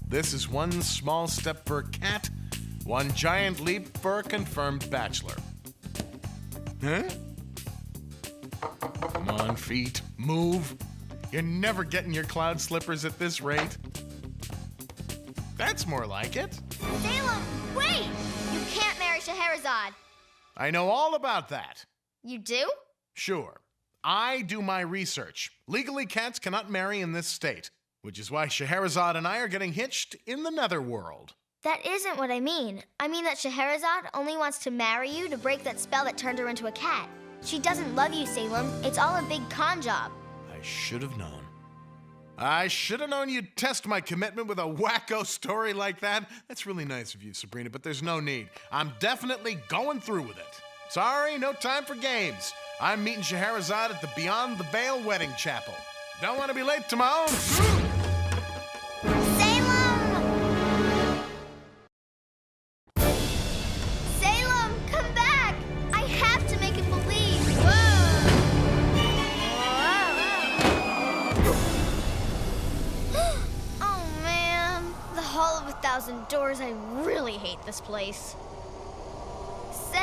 [SPEAKER 1] This is one small step for a cat, one giant leap for a confirmed bachelor. Huh? Come on, feet, move. You're never getting your cloud slippers at this rate. That's more like it.
[SPEAKER 6] Salem, wait! You can't marry Scheherazade.
[SPEAKER 1] I know all about that.
[SPEAKER 6] You do?
[SPEAKER 1] Sure. I do my research. Legally, cats cannot marry in this state, which is why Scheherazade and I are getting hitched in the netherworld.
[SPEAKER 6] That isn't what I mean. I mean that Scheherazade only wants to marry you to break that spell that turned her into a cat. She doesn't love you, Salem. It's all a big con job.
[SPEAKER 1] I should have known. I should have known you'd test my commitment with a wacko story like that. That's really nice of you, Sabrina, but there's no need. I'm definitely going through with it. Sorry, no time for games. I'm meeting Scheherazade at the Beyond the Veil wedding chapel. Don't want to be late to my own...
[SPEAKER 6] Salem, come back! I have to make him believe. Oh, man. The Hall of 1,000 Doors. I really hate this place. Salem!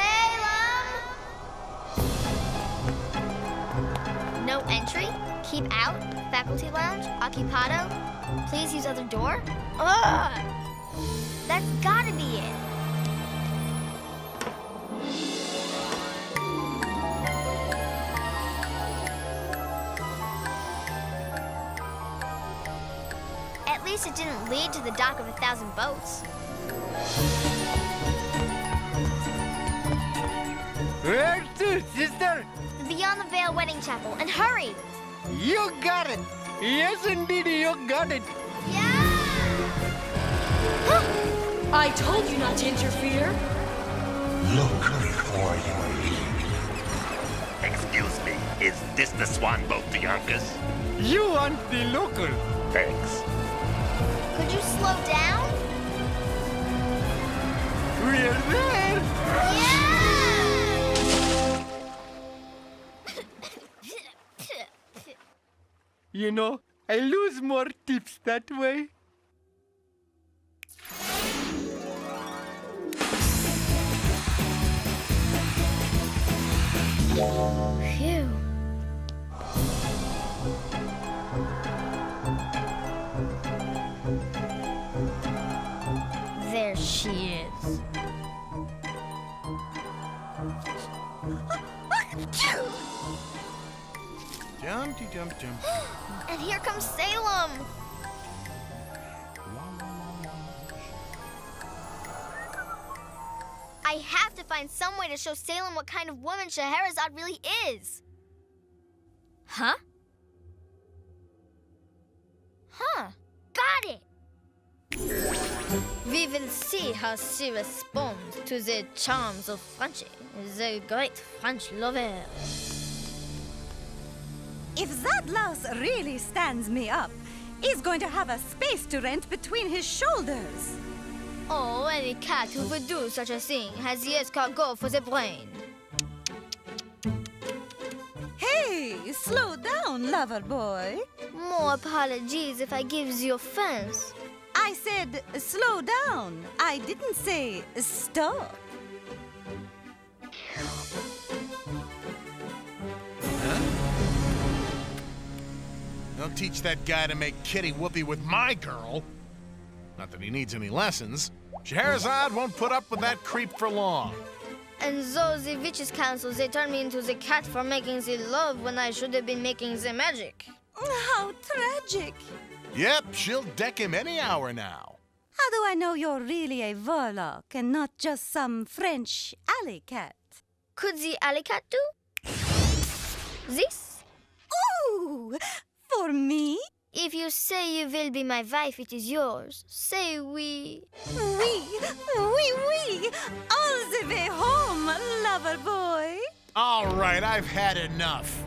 [SPEAKER 6] No entry? Keep out? Faculty lounge? Occupado? Please use other door? Ugh! That's gotta be it. At least it didn't lead to the dock of 1,000 boats.
[SPEAKER 4] Where to, sister?
[SPEAKER 6] The Beyond the Veil wedding chapel. And hurry!
[SPEAKER 4] You got it. Yes, indeed, you got it.
[SPEAKER 3] I told you not to interfere.
[SPEAKER 16] Look before you leap.
[SPEAKER 22] Excuse me, is this the swan boat, Biancas?
[SPEAKER 4] You want the local.
[SPEAKER 22] Thanks.
[SPEAKER 6] Could you slow down?
[SPEAKER 4] We're there. You know, I lose more tips that way.
[SPEAKER 6] Phew. There she is.
[SPEAKER 1] Jumpty jump jump.
[SPEAKER 6] And here comes Salem. I have to find some way to show Salem what kind of woman Scheherazade really is. Huh? Got it. We will see how she responds to the charms of Frenchy, the great French lover.
[SPEAKER 10] If that louse really stands me up, he's going to have a space to rent between his shoulders.
[SPEAKER 6] Oh, any cat who would do such a thing has the escargot for the brain.
[SPEAKER 10] Hey, slow down, lover boy.
[SPEAKER 6] More apologies if I gives you offense.
[SPEAKER 10] I said slow down. I didn't say stop.
[SPEAKER 1] Don't teach that guy to make kitty whoopee with my girl. Not that he needs any lessons. Scheherazade won't put up with that creep for long.
[SPEAKER 6] And so the witches' council, they turned me into the cat for making the love when I should have been making the magic.
[SPEAKER 10] How tragic.
[SPEAKER 1] Yep, she'll deck him any hour now.
[SPEAKER 10] How do I know you're really a warlock and not just some French alley cat?
[SPEAKER 6] Could the alley cat do this?
[SPEAKER 10] Ooh! For me?
[SPEAKER 6] If you say you will be my wife, it is yours. Say we.
[SPEAKER 10] We. All the way home, lover boy.
[SPEAKER 1] All right, I've had enough.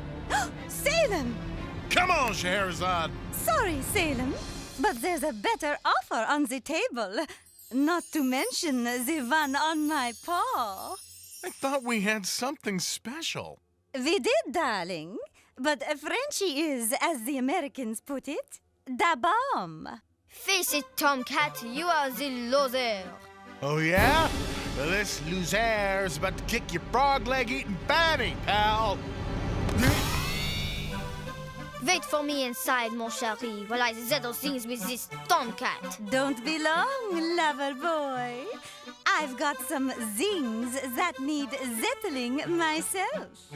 [SPEAKER 10] Salem!
[SPEAKER 1] Come on, Scheherazade.
[SPEAKER 10] Sorry, Salem, but there's a better offer on the table. Not to mention the one on my paw.
[SPEAKER 1] I thought we had something special.
[SPEAKER 10] We did, darling. But Frenchie is, as the Americans put it, da bomb.
[SPEAKER 6] Face it, Tomcat, you are the loser.
[SPEAKER 1] Oh, yeah? Well, this loser's about to kick your frog leg eating fanny, pal.
[SPEAKER 6] Wait for me inside, mon chéri, while I settle things with this Tomcat.
[SPEAKER 10] Don't be long, lover boy. I've got some things that need settling myself.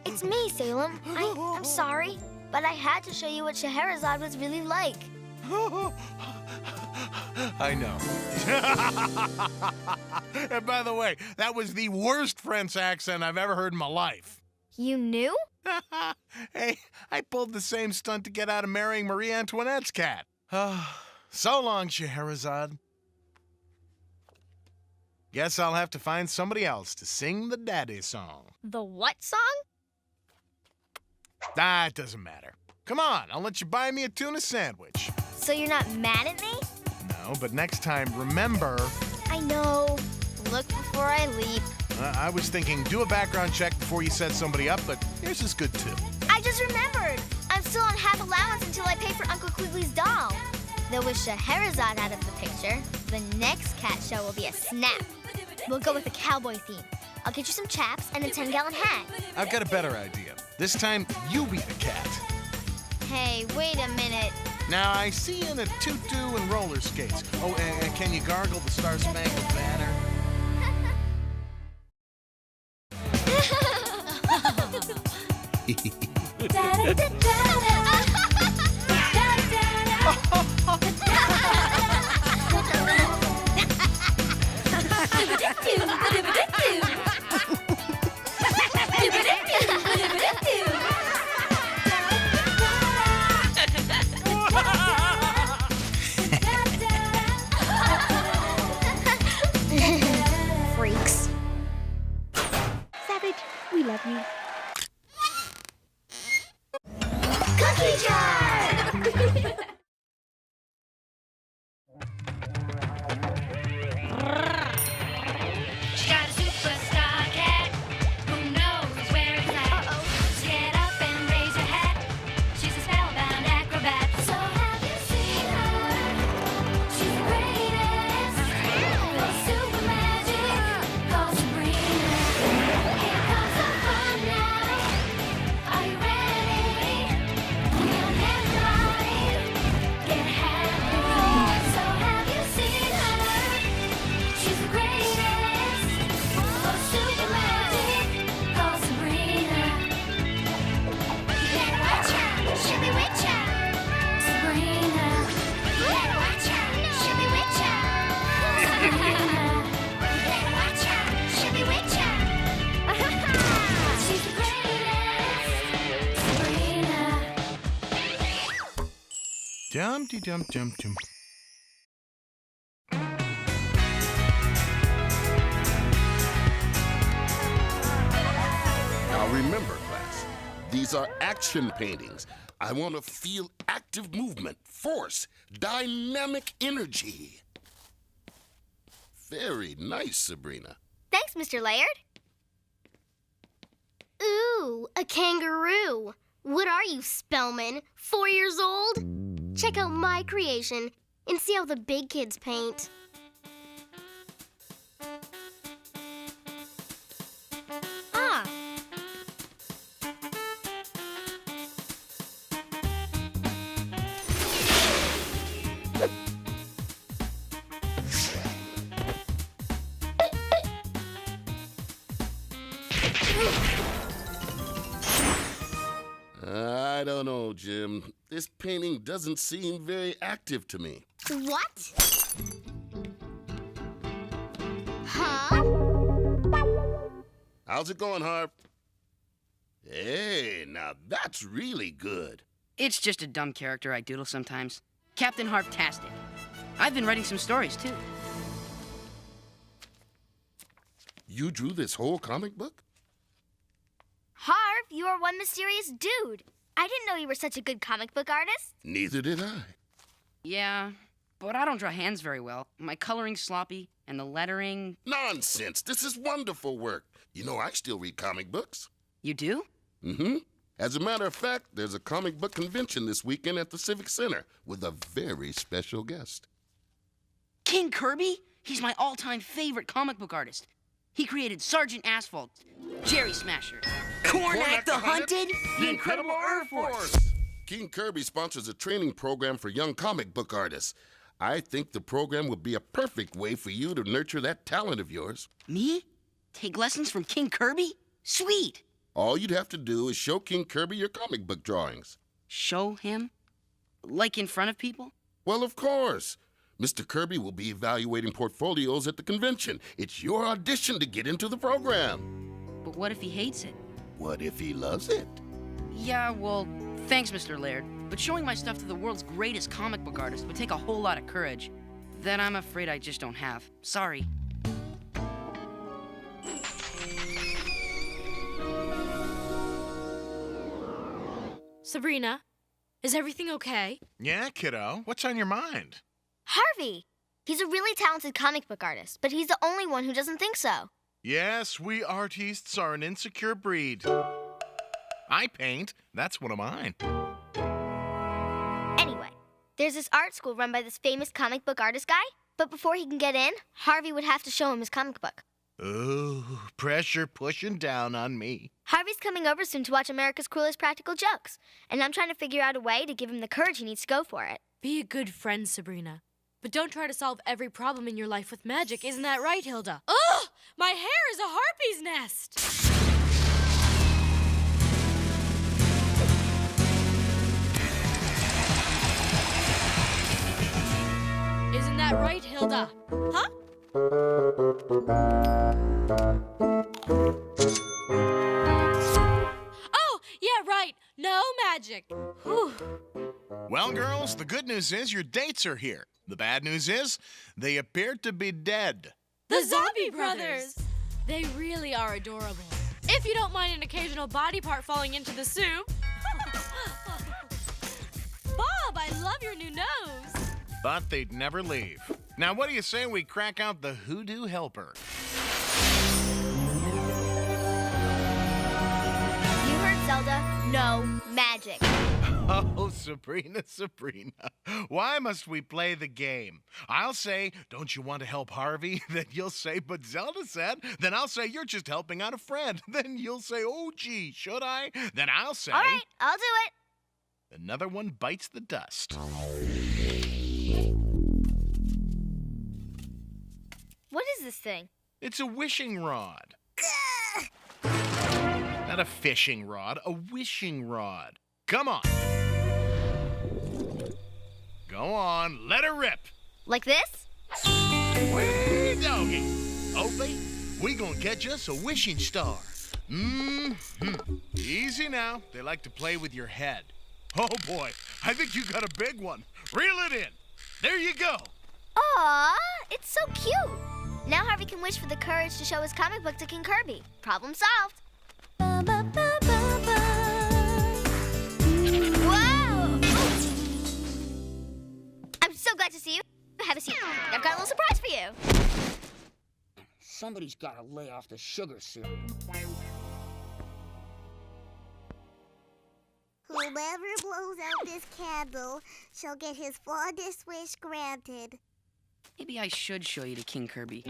[SPEAKER 6] It's me, Salem. I'm sorry, but I had to show you what Scheherazade was really like.
[SPEAKER 1] I know. And by the way, that was the worst French accent I've ever heard in my life.
[SPEAKER 6] You knew?
[SPEAKER 1] Hey, I pulled the same stunt to get out of marrying Marie Antoinette's cat. So long, Scheherazade. Guess I'll have to find somebody else to sing the daddy song.
[SPEAKER 6] The what song?
[SPEAKER 1] Ah, it doesn't matter. Come on, I'll let you buy me a tuna sandwich.
[SPEAKER 6] So you're not mad at me?
[SPEAKER 1] No, but next time, remember...
[SPEAKER 6] I know. Look before I leap.
[SPEAKER 1] I was thinking do a background check before you set somebody up, but yours is good too.
[SPEAKER 6] I just remembered. I'm still on half allowance until I pay for Uncle Quigley's doll. Though with Scheherazade out of the picture, the next cat show will be a snap. We'll go with a cowboy theme. I'll get you some chaps and a 10-gallon hat.
[SPEAKER 1] I've got a better idea. This time, you be the cat.
[SPEAKER 6] Hey, wait a minute.
[SPEAKER 1] Now, I see you in a tutu and roller skates. Oh, and can you gargle the Star-Spangled Banner?
[SPEAKER 6] Freaks. Savage, we love you. Cookie jar!
[SPEAKER 13] She got a superstar cat. Who knows where it's at? So get up and raise your hat. She's a spellbound acrobat. So have you seen her? She's the greatest. No super magic. Call Sabrina. Here comes the fun now.
[SPEAKER 1] Dum-de-dum-dum-dum.
[SPEAKER 16] Now remember, class, these are action paintings. I want to feel active movement, force, dynamic energy. Very nice, Sabrina.
[SPEAKER 11] Thanks, Mr. Laird. Ooh, a kangaroo. What are you, Spellman? 4 years old? Check out my creation and see how the big kids paint.
[SPEAKER 2] Ah.
[SPEAKER 16] I don't know, Jim. This painting doesn't seem very active to me.
[SPEAKER 11] What? Huh?
[SPEAKER 16] How's it going, Harv? Hey, now that's really good.
[SPEAKER 8] It's just a dumb character I doodle sometimes. Captain Harv-tastic. I've been writing some stories, too.
[SPEAKER 16] You drew this whole comic book?
[SPEAKER 6] Harv, you are one mysterious dude. I didn't know you were such a good comic book artist.
[SPEAKER 16] Neither did I.
[SPEAKER 8] Yeah, but I don't draw hands very well. My coloring's sloppy, and the lettering...
[SPEAKER 16] Nonsense. This is wonderful work. You know, I still read comic books.
[SPEAKER 8] You do?
[SPEAKER 16] Mm-hmm. As a matter of fact, there's a comic book convention this weekend at the Civic Center with a very special guest.
[SPEAKER 8] King Kirby? He's my all-time favorite comic book artist. He created Sergeant Asphalt, Jerry Smasher, Cornac the Hunted, the Incredible Earth Force.
[SPEAKER 16] King Kirby sponsors a training program for young comic book artists. I think the program would be a perfect way for you to nurture that talent of yours.
[SPEAKER 8] Me? Take lessons from King Kirby? Sweet.
[SPEAKER 16] All you'd have to do is show King Kirby your comic book drawings.
[SPEAKER 8] Show him? Like in front of people?
[SPEAKER 16] Well, of course. Mr. Kirby will be evaluating portfolios at the convention. It's your audition to get into the program.
[SPEAKER 8] But what if he hates it?
[SPEAKER 16] What if he loves it?
[SPEAKER 8] Yeah, well, thanks, Mr. Laird. But showing my stuff to the world's greatest comic book artist would take a whole lot of courage. That I'm afraid I just don't have. Sorry.
[SPEAKER 3] Sabrina, is everything okay?
[SPEAKER 1] Yeah, kiddo. What's on your mind?
[SPEAKER 6] Harvey! He's a really talented comic book artist, but he's the only one who doesn't think so.
[SPEAKER 1] Yes, we artistes are an insecure breed. I paint. That's one of mine.
[SPEAKER 6] Anyway, there's this art school run by this famous comic book artist guy, but before he can get in, Harvey would have to show him his comic book.
[SPEAKER 1] Ooh, pressure pushing down on me.
[SPEAKER 6] Harvey's coming over soon to watch America's Cruelest Practical Jokes, and I'm trying to figure out a way to give him the courage he needs to go for it.
[SPEAKER 3] Be a good friend, Sabrina. But don't try to solve every problem in your life with magic, isn't that right, Hilda? Ugh! My hair is a harpy's nest! Isn't that right, Hilda? Huh? Oh, yeah, right. No magic. Whew.
[SPEAKER 1] Well, girls, the good news is your dates are here. The bad news is they appear to be dead.
[SPEAKER 3] The Zombie Brothers! They really are adorable. If you don't mind an occasional body part falling into the soup. Bob, I love your new nose.
[SPEAKER 1] But they'd never leave. Now, what do you say we crack out the Hoodoo Helper?
[SPEAKER 6] You heard Zelda, no magic.
[SPEAKER 1] Oh, Sabrina, Sabrina. Why must we play the game? I'll say, don't you want to help Harvey? Then you'll say, but Zelda said. Then I'll say, you're just helping out a friend. Then you'll say, oh, gee, should I? Then I'll say...
[SPEAKER 6] All right, I'll do it.
[SPEAKER 1] Another one bites the dust.
[SPEAKER 6] What is this thing?
[SPEAKER 1] It's a wishing rod. Not a fishing rod, a wishing rod. Come on. Go on, let her rip.
[SPEAKER 6] Like this?
[SPEAKER 1] Wee doggy. Opie, we gonna get us a wishing star. Easy now. They like to play with your head. Oh boy, I think you got a big one. Reel it in. There you go.
[SPEAKER 6] Aw, it's so cute. Now Harvey can wish for the courage to show his comic book to King Kirby. Problem solved. Whoa! I'm so glad to see you. Have a seat. I've got a little surprise for you.
[SPEAKER 8] Somebody's gotta lay off the sugar syrup.
[SPEAKER 11] Whoever blows out this candle shall get his fondest wish granted.
[SPEAKER 8] Maybe I should show you to King Kirby.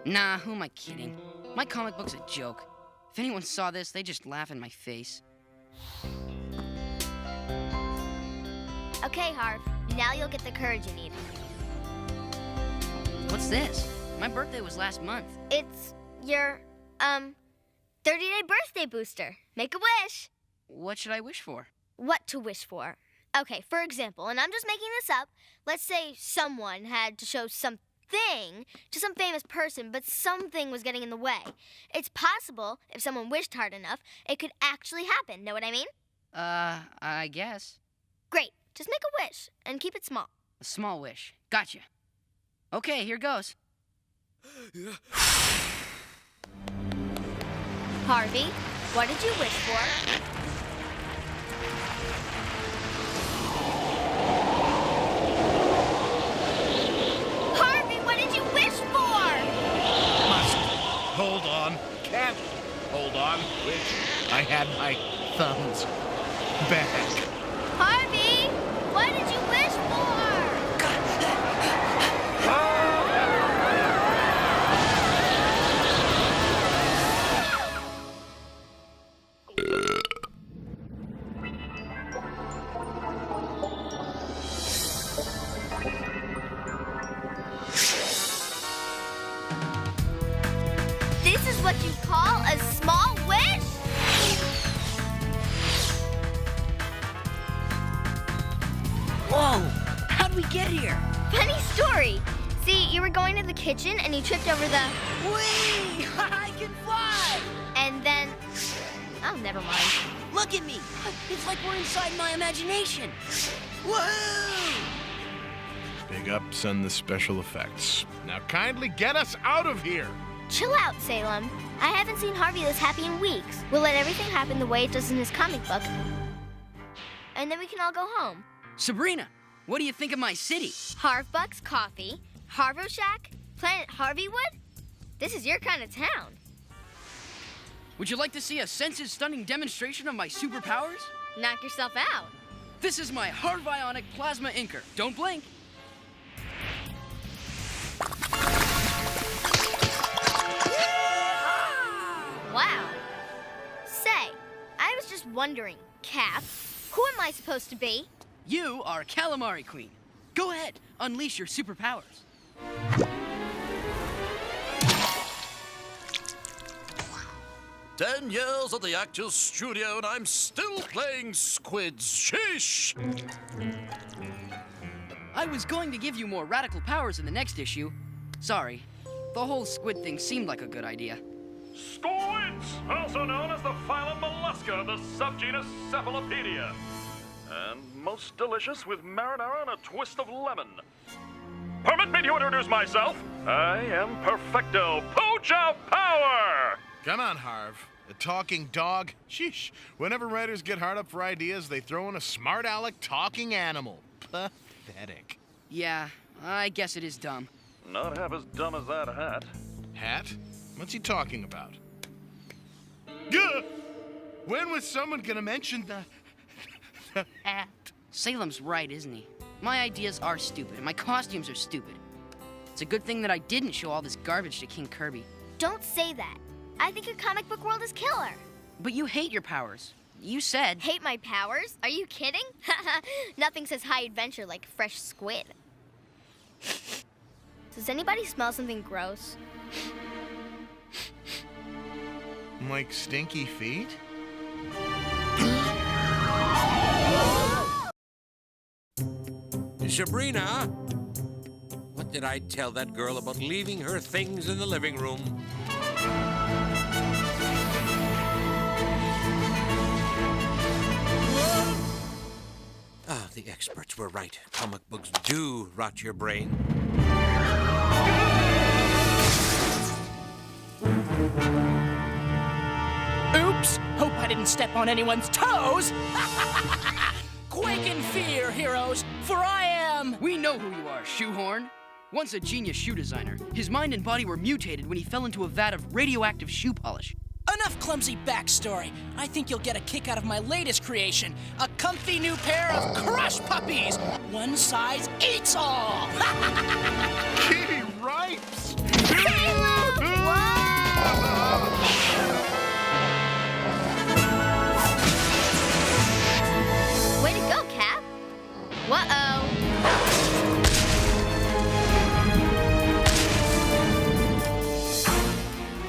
[SPEAKER 8] Nah, who am I kidding? My comic book's a joke. If anyone saw this, they'd just laugh in my face.
[SPEAKER 6] Okay, Harv. Now you'll get the courage you need.
[SPEAKER 8] What's this? My birthday was last month.
[SPEAKER 6] It's your, 30-day birthday booster. Make a wish.
[SPEAKER 8] What should I wish for?
[SPEAKER 6] What to wish for. Okay, for example, and I'm just making this up, let's say someone had to show something to some famous person, but something was getting in the way. It's possible, if someone wished hard enough, it could actually happen. Know what I mean?
[SPEAKER 8] I guess.
[SPEAKER 6] Great. Just make a wish, and keep it small.
[SPEAKER 8] A small wish. Gotcha. Okay, here goes.
[SPEAKER 6] Harvey, what did you wish for? Harvey, what did you wish for?
[SPEAKER 1] Must hold on. Can't hold on. Wish I had my thumbs back.
[SPEAKER 6] Harvey, what did you wish for? This is what you call a small wish?
[SPEAKER 8] Whoa! How'd we get here?
[SPEAKER 6] Funny story. See, you were going to the kitchen and you tripped over the...
[SPEAKER 8] Whee! I can fly!
[SPEAKER 6] And then... Oh, never mind.
[SPEAKER 8] Look at me! It's like we're inside my imagination. Woohoo!
[SPEAKER 1] Big ups on the special effects. Now kindly get us out of here.
[SPEAKER 6] Chill out, Salem. I haven't seen Harvey this happy in weeks. We'll let everything happen the way it does in his comic book. And then we can all go home.
[SPEAKER 8] Sabrina, what do you think of my city?
[SPEAKER 6] Harvbuck's Coffee, Harvo Shack, Planet Harveywood? This is your kind of town.
[SPEAKER 8] Would you like to see a senses-stunning demonstration of my superpowers?
[SPEAKER 6] Knock yourself out.
[SPEAKER 8] This is my Harvionic Plasma Inker. Don't blink.
[SPEAKER 6] Wow. Say, I was just wondering, Cap, who am I supposed to be?
[SPEAKER 8] You are Calamari Queen. Go ahead, unleash your superpowers.
[SPEAKER 14] 10 years at the Actors Studio and I'm still playing squids. Sheesh!
[SPEAKER 8] I was going to give you more radical powers in the next issue. Sorry, the whole squid thing seemed like a good idea.
[SPEAKER 15] Squids, also known as the phylum Mollusca of the subgenus Cephalopedia. And most delicious with marinara and a twist of lemon. Permit me to introduce myself. I am Perfecto Pooja Power!
[SPEAKER 1] Come on, Harv. A talking dog? Sheesh. Whenever writers get hard up for ideas, they throw in a smart aleck talking animal. Pathetic.
[SPEAKER 8] Yeah, I guess it is dumb.
[SPEAKER 15] Not half as dumb as that hat.
[SPEAKER 1] Hat? What's he talking about? Gah! When was someone gonna mention the hat?
[SPEAKER 8] Salem's right, isn't he? My ideas are stupid, and my costumes are stupid. It's a good thing that I didn't show all this garbage to King Kirby.
[SPEAKER 6] Don't say that. I think your comic book world is killer.
[SPEAKER 8] But you hate your powers. You said...
[SPEAKER 6] Hate my powers? Are you kidding? Nothing says high adventure like fresh squid. Does anybody smell something gross?
[SPEAKER 1] Like stinky feet?
[SPEAKER 5] Sabrina, what did I tell that girl about leaving her things in the living room? The experts were right. Comic books do rot your brain.
[SPEAKER 18] Oops! Hope I didn't step on anyone's toes! Quake in fear, heroes, for I am...
[SPEAKER 8] We know who you are, Shoehorn. Once a genius shoe designer, his mind and body were mutated when he fell into a vat of radioactive shoe polish.
[SPEAKER 18] Enough clumsy backstory. I think you'll get a kick out of my latest creation, a comfy new pair of crush puppies. One size eats all.
[SPEAKER 1] Kitty Ripes!
[SPEAKER 6] Way to go, Cap. Whoa-oh.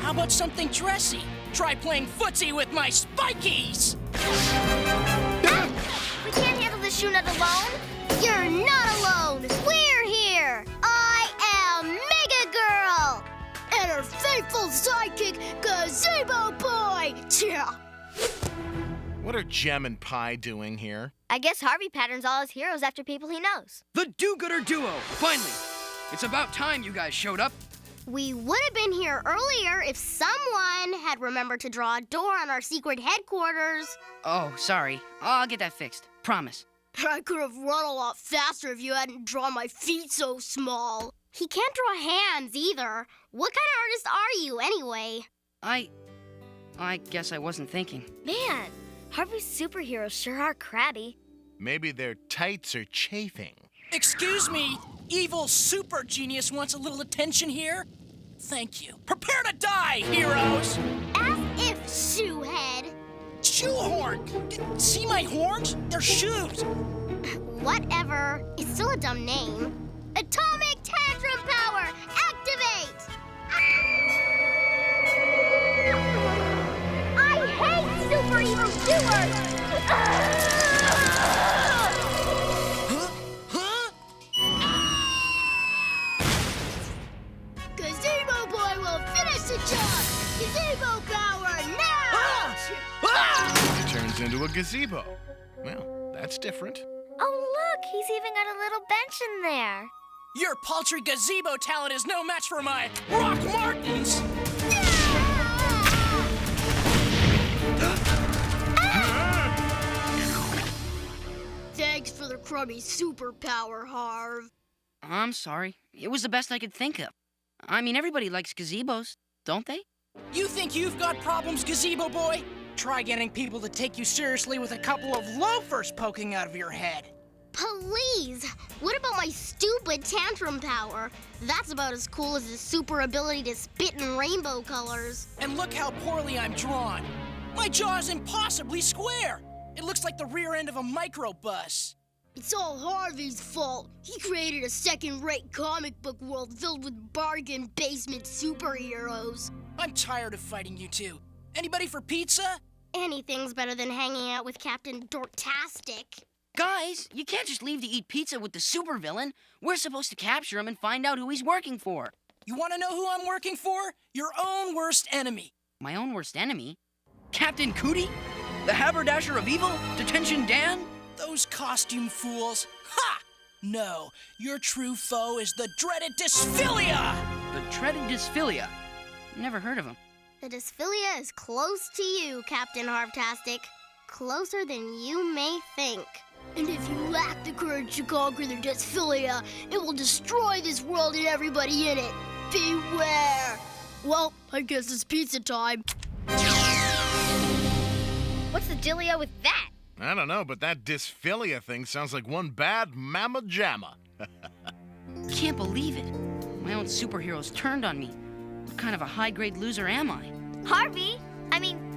[SPEAKER 18] How about something dressy? Try playing footsie with my spikies!
[SPEAKER 6] We can't handle the shoe nut alone.
[SPEAKER 11] You're not alone. We're here. I am Mega Girl. And her faithful sidekick, Gazebo Boy. Yeah.
[SPEAKER 1] What are Gem and Pie doing here?
[SPEAKER 6] I guess Harvey patterns all his heroes after people he knows.
[SPEAKER 8] The do-gooder duo, finally! It's about time you guys showed up.
[SPEAKER 11] We would have been here earlier if someone had remembered to draw a door on our secret headquarters.
[SPEAKER 8] Oh, sorry. I'll get that fixed. Promise.
[SPEAKER 11] I could have run a lot faster if you hadn't drawn my feet so small. He can't draw hands either. What kind of artist are you, anyway?
[SPEAKER 8] I guess I wasn't thinking.
[SPEAKER 6] Man, Harvey's superheroes sure are crabby.
[SPEAKER 1] Maybe their tights are chafing.
[SPEAKER 18] Excuse me, evil super genius wants a little attention here? Thank you. Prepare to die, heroes!
[SPEAKER 11] As if, shoehead.
[SPEAKER 18] Shoehorn! See my horns? They're shoes!
[SPEAKER 11] Whatever. It's still a dumb name. Atomic Tantrum Power, activate! I hate super evil doers! Gazebo Boy will finish the job! Gazebo power now!
[SPEAKER 1] He turns into a gazebo. Well, that's different.
[SPEAKER 6] Oh, look, he's even got a little bench in there.
[SPEAKER 18] Your paltry gazebo talent is no match for my Rock Martins!
[SPEAKER 11] Thanks for the crummy superpower, Harv.
[SPEAKER 8] I'm sorry. It was the best I could think of. I mean, everybody likes gazebos, don't they?
[SPEAKER 18] You think you've got problems, Gazebo Boy? Try getting people to take you seriously with a couple of loafers poking out of your head.
[SPEAKER 11] Please! What about my stupid tantrum power? That's about as cool as the super ability to spit in rainbow colors.
[SPEAKER 18] And look how poorly I'm drawn. My jaw's impossibly square. It looks like the rear end of a microbus.
[SPEAKER 11] It's all Harvey's fault. He created a second-rate comic book world filled with bargain basement superheroes.
[SPEAKER 18] I'm tired of fighting you two. Anybody for pizza?
[SPEAKER 11] Anything's better than hanging out with Captain Dorktastic.
[SPEAKER 8] Guys, you can't just leave to eat pizza with the supervillain. We're supposed to capture him and find out who he's working for.
[SPEAKER 18] You want to know who I'm working for? Your own worst enemy.
[SPEAKER 8] My own worst enemy? Captain Cootie? The haberdasher of evil? Detention Dan?
[SPEAKER 18] Those costume fools. Ha! No, your true foe is the dreaded Dysphilia!
[SPEAKER 8] The dreaded Dysphilia? Never heard of him.
[SPEAKER 11] The Dysphilia is close to you, Captain Harvtastic. Closer than you may think. And if you lack the courage to conquer the Dysphilia, it will destroy this world and everybody in it. Beware! Well, I guess it's pizza time.
[SPEAKER 6] What's the dealio with that?
[SPEAKER 1] I don't know, but that dysphilia thing sounds like one bad mamma jamma.
[SPEAKER 8] Can't believe it. My own superheroes turned on me. What kind of a high-grade loser am I?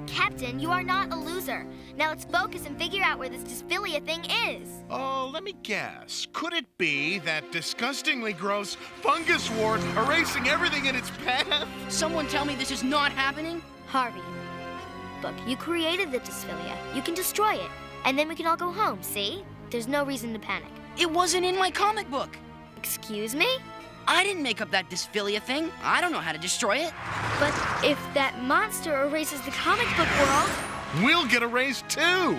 [SPEAKER 6] Captain, you are not a loser. Now let's focus and figure out where this dysphilia thing is.
[SPEAKER 1] Oh, let me guess. Could it be that disgustingly gross fungus wart erasing everything in its path?
[SPEAKER 8] Someone tell me this is not happening?
[SPEAKER 6] Harvey, look, you created the dysphilia. You can destroy it, and then we can all go home, see? There's no reason to panic.
[SPEAKER 8] It wasn't in my comic book.
[SPEAKER 6] Excuse me?
[SPEAKER 8] I didn't make up that dysphilia thing. I don't know how to destroy it.
[SPEAKER 6] But if that monster erases the comic book world...
[SPEAKER 1] We'll get erased too!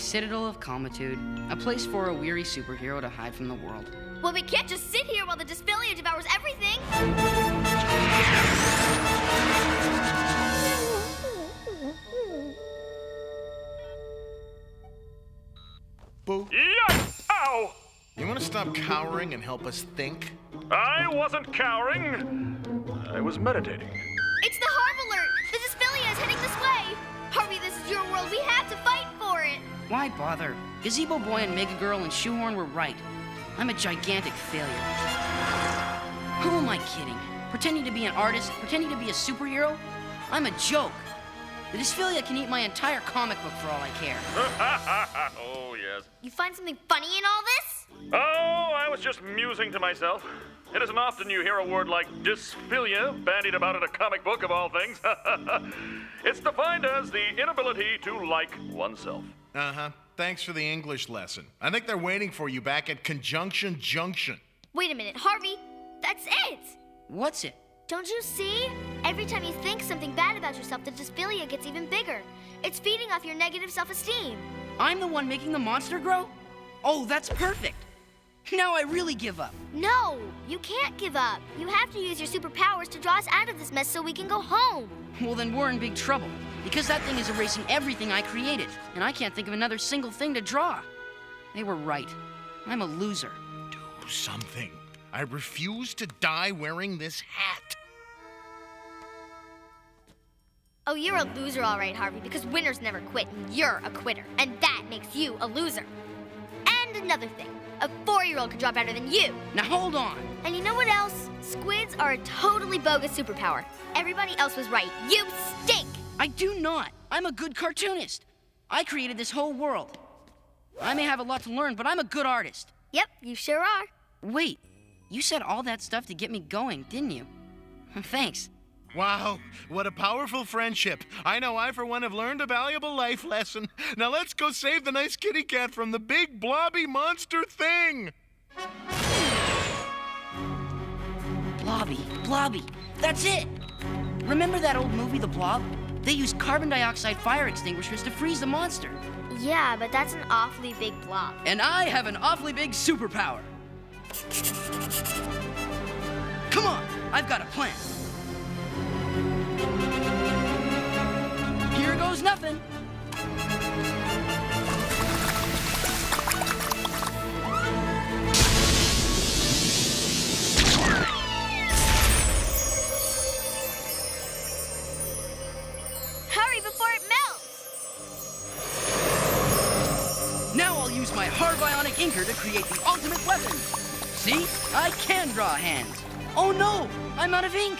[SPEAKER 8] citadel of calmitude, a place for a weary superhero to hide from the world.
[SPEAKER 6] Well, we can't just sit here while the dysphilia devours everything.
[SPEAKER 1] Boo.
[SPEAKER 15] Yikes! Ow!
[SPEAKER 1] You want to stop cowering and help us think?
[SPEAKER 15] I wasn't cowering. I was meditating.
[SPEAKER 6] It's the Harv alert! The dysphilia is heading this way! Harvey, this is your world. We have to fight for it!
[SPEAKER 8] Why bother? Gazebo Boy and Mega Girl and Shoehorn were right. I'm a gigantic failure. Who am I kidding? Pretending to be an artist? Pretending to be a superhero? I'm a joke. The dysphilia can eat my entire comic book for all I care.
[SPEAKER 15] Oh, yes.
[SPEAKER 6] You find something funny in all this?
[SPEAKER 15] Oh, I was just musing to myself. It isn't often you hear a word like dysphilia bandied about in a comic book of all things. It's defined as the inability to like oneself.
[SPEAKER 1] Uh-huh. Thanks for the English lesson. I think they're waiting for you back at Conjunction Junction.
[SPEAKER 6] Wait a minute, Harvey. That's it!
[SPEAKER 8] What's it?
[SPEAKER 6] Don't you see? Every time you think something bad about yourself, the dysphilia gets even bigger. It's feeding off your negative self-esteem.
[SPEAKER 8] I'm the one making the monster grow? Oh, that's perfect. Now I really give up.
[SPEAKER 6] No, you can't give up. You have to use your superpowers to draw us out of this mess so we can go home.
[SPEAKER 8] Well, then we're in big trouble. Because that thing is erasing everything I created. And I can't think of another single thing to draw. They were right. I'm a loser.
[SPEAKER 1] Do something. I refuse to die wearing this hat.
[SPEAKER 6] Oh, you're a loser all right, Harvey, because winners never quit, and you're a quitter. And that makes you a loser. And another thing. A 4-year-old could draw better than you.
[SPEAKER 8] Now hold on.
[SPEAKER 6] And you know what else? Squids are a totally bogus superpower. Everybody else was right. You stink!
[SPEAKER 8] I do not. I'm a good cartoonist. I created this whole world. I may have a lot to learn, but I'm a good artist.
[SPEAKER 6] Yep, you sure are.
[SPEAKER 8] Wait, you said all that stuff to get me going, didn't you? Thanks.
[SPEAKER 1] Wow, what a powerful friendship. I know I, for one, have learned a valuable life lesson. Now let's go save the nice kitty cat from the big blobby monster thing.
[SPEAKER 8] Blobby, that's it. Remember that old movie, The Blob? They used carbon dioxide fire extinguishers to freeze the monster.
[SPEAKER 6] Yeah, but that's an awfully big blob.
[SPEAKER 8] And I have an awfully big superpower. Come on, I've got a plan. Here goes nothing.
[SPEAKER 6] Hurry before it melts!
[SPEAKER 8] Now I'll use my Harvionic inker to create the ultimate weapon. See? I can draw hands. Oh no! I'm out of ink!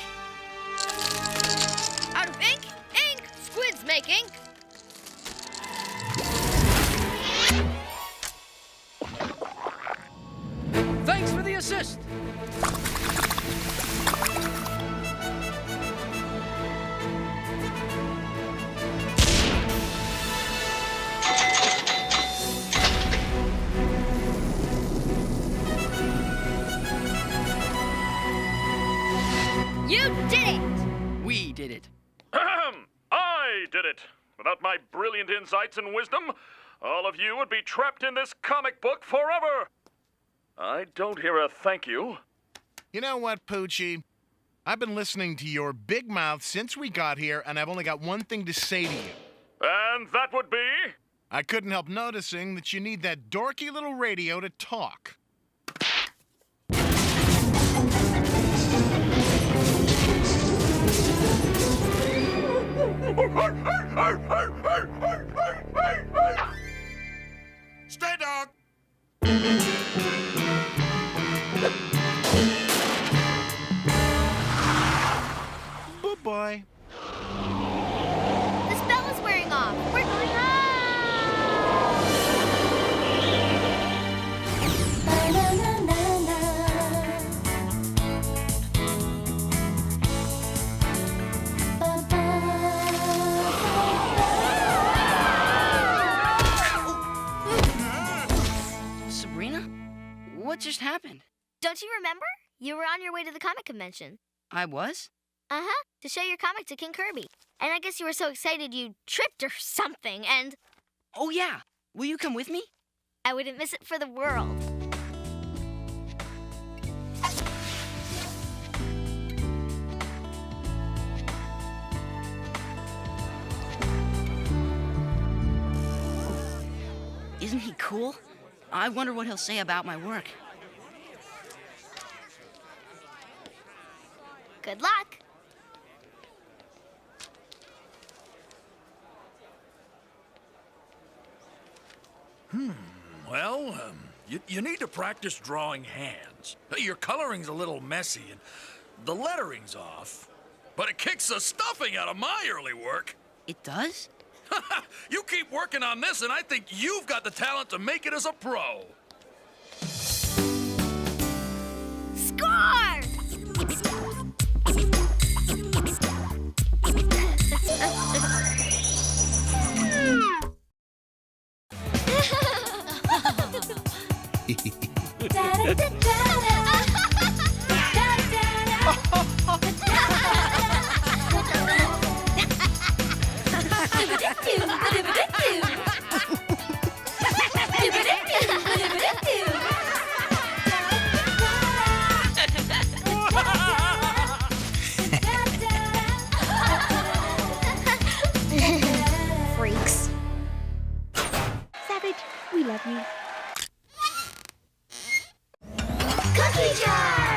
[SPEAKER 2] Out of ink? Ink! Squids make ink!
[SPEAKER 8] Thanks for the assist!
[SPEAKER 2] You did it!
[SPEAKER 8] We did it.
[SPEAKER 15] I did it. Without my brilliant insights and wisdom, all of you would be trapped in this comic book forever. I don't hear a thank you.
[SPEAKER 1] You know what, Poochie? I've been listening to your big mouth since we got here, and I've only got one thing to say to you.
[SPEAKER 15] And that would be?
[SPEAKER 1] I couldn't help noticing that you need that dorky little radio to talk.
[SPEAKER 14] Stay, dog.
[SPEAKER 1] Bye-bye.
[SPEAKER 6] The spell is wearing off. We're going
[SPEAKER 8] Sabrina? What just happened?
[SPEAKER 6] Don't you remember? You were on your way to the comic convention.
[SPEAKER 8] I was?
[SPEAKER 6] Uh-huh, to show your comic to King Kirby. And I guess you were so excited you tripped or something, and...
[SPEAKER 8] Oh, yeah. Will you come with me?
[SPEAKER 6] I wouldn't miss it for the world.
[SPEAKER 8] Isn't he cool? I wonder what he'll say about my work.
[SPEAKER 6] Good luck.
[SPEAKER 14] Well, you need to practice drawing hands. Your coloring's a little messy and the lettering's off, but it kicks the stuffing out of my early work.
[SPEAKER 8] It does?
[SPEAKER 14] You keep working on this, and I think you've got the talent to make it as a pro.
[SPEAKER 6] Score! Freaks. Savage, we love you. Cookie Jar!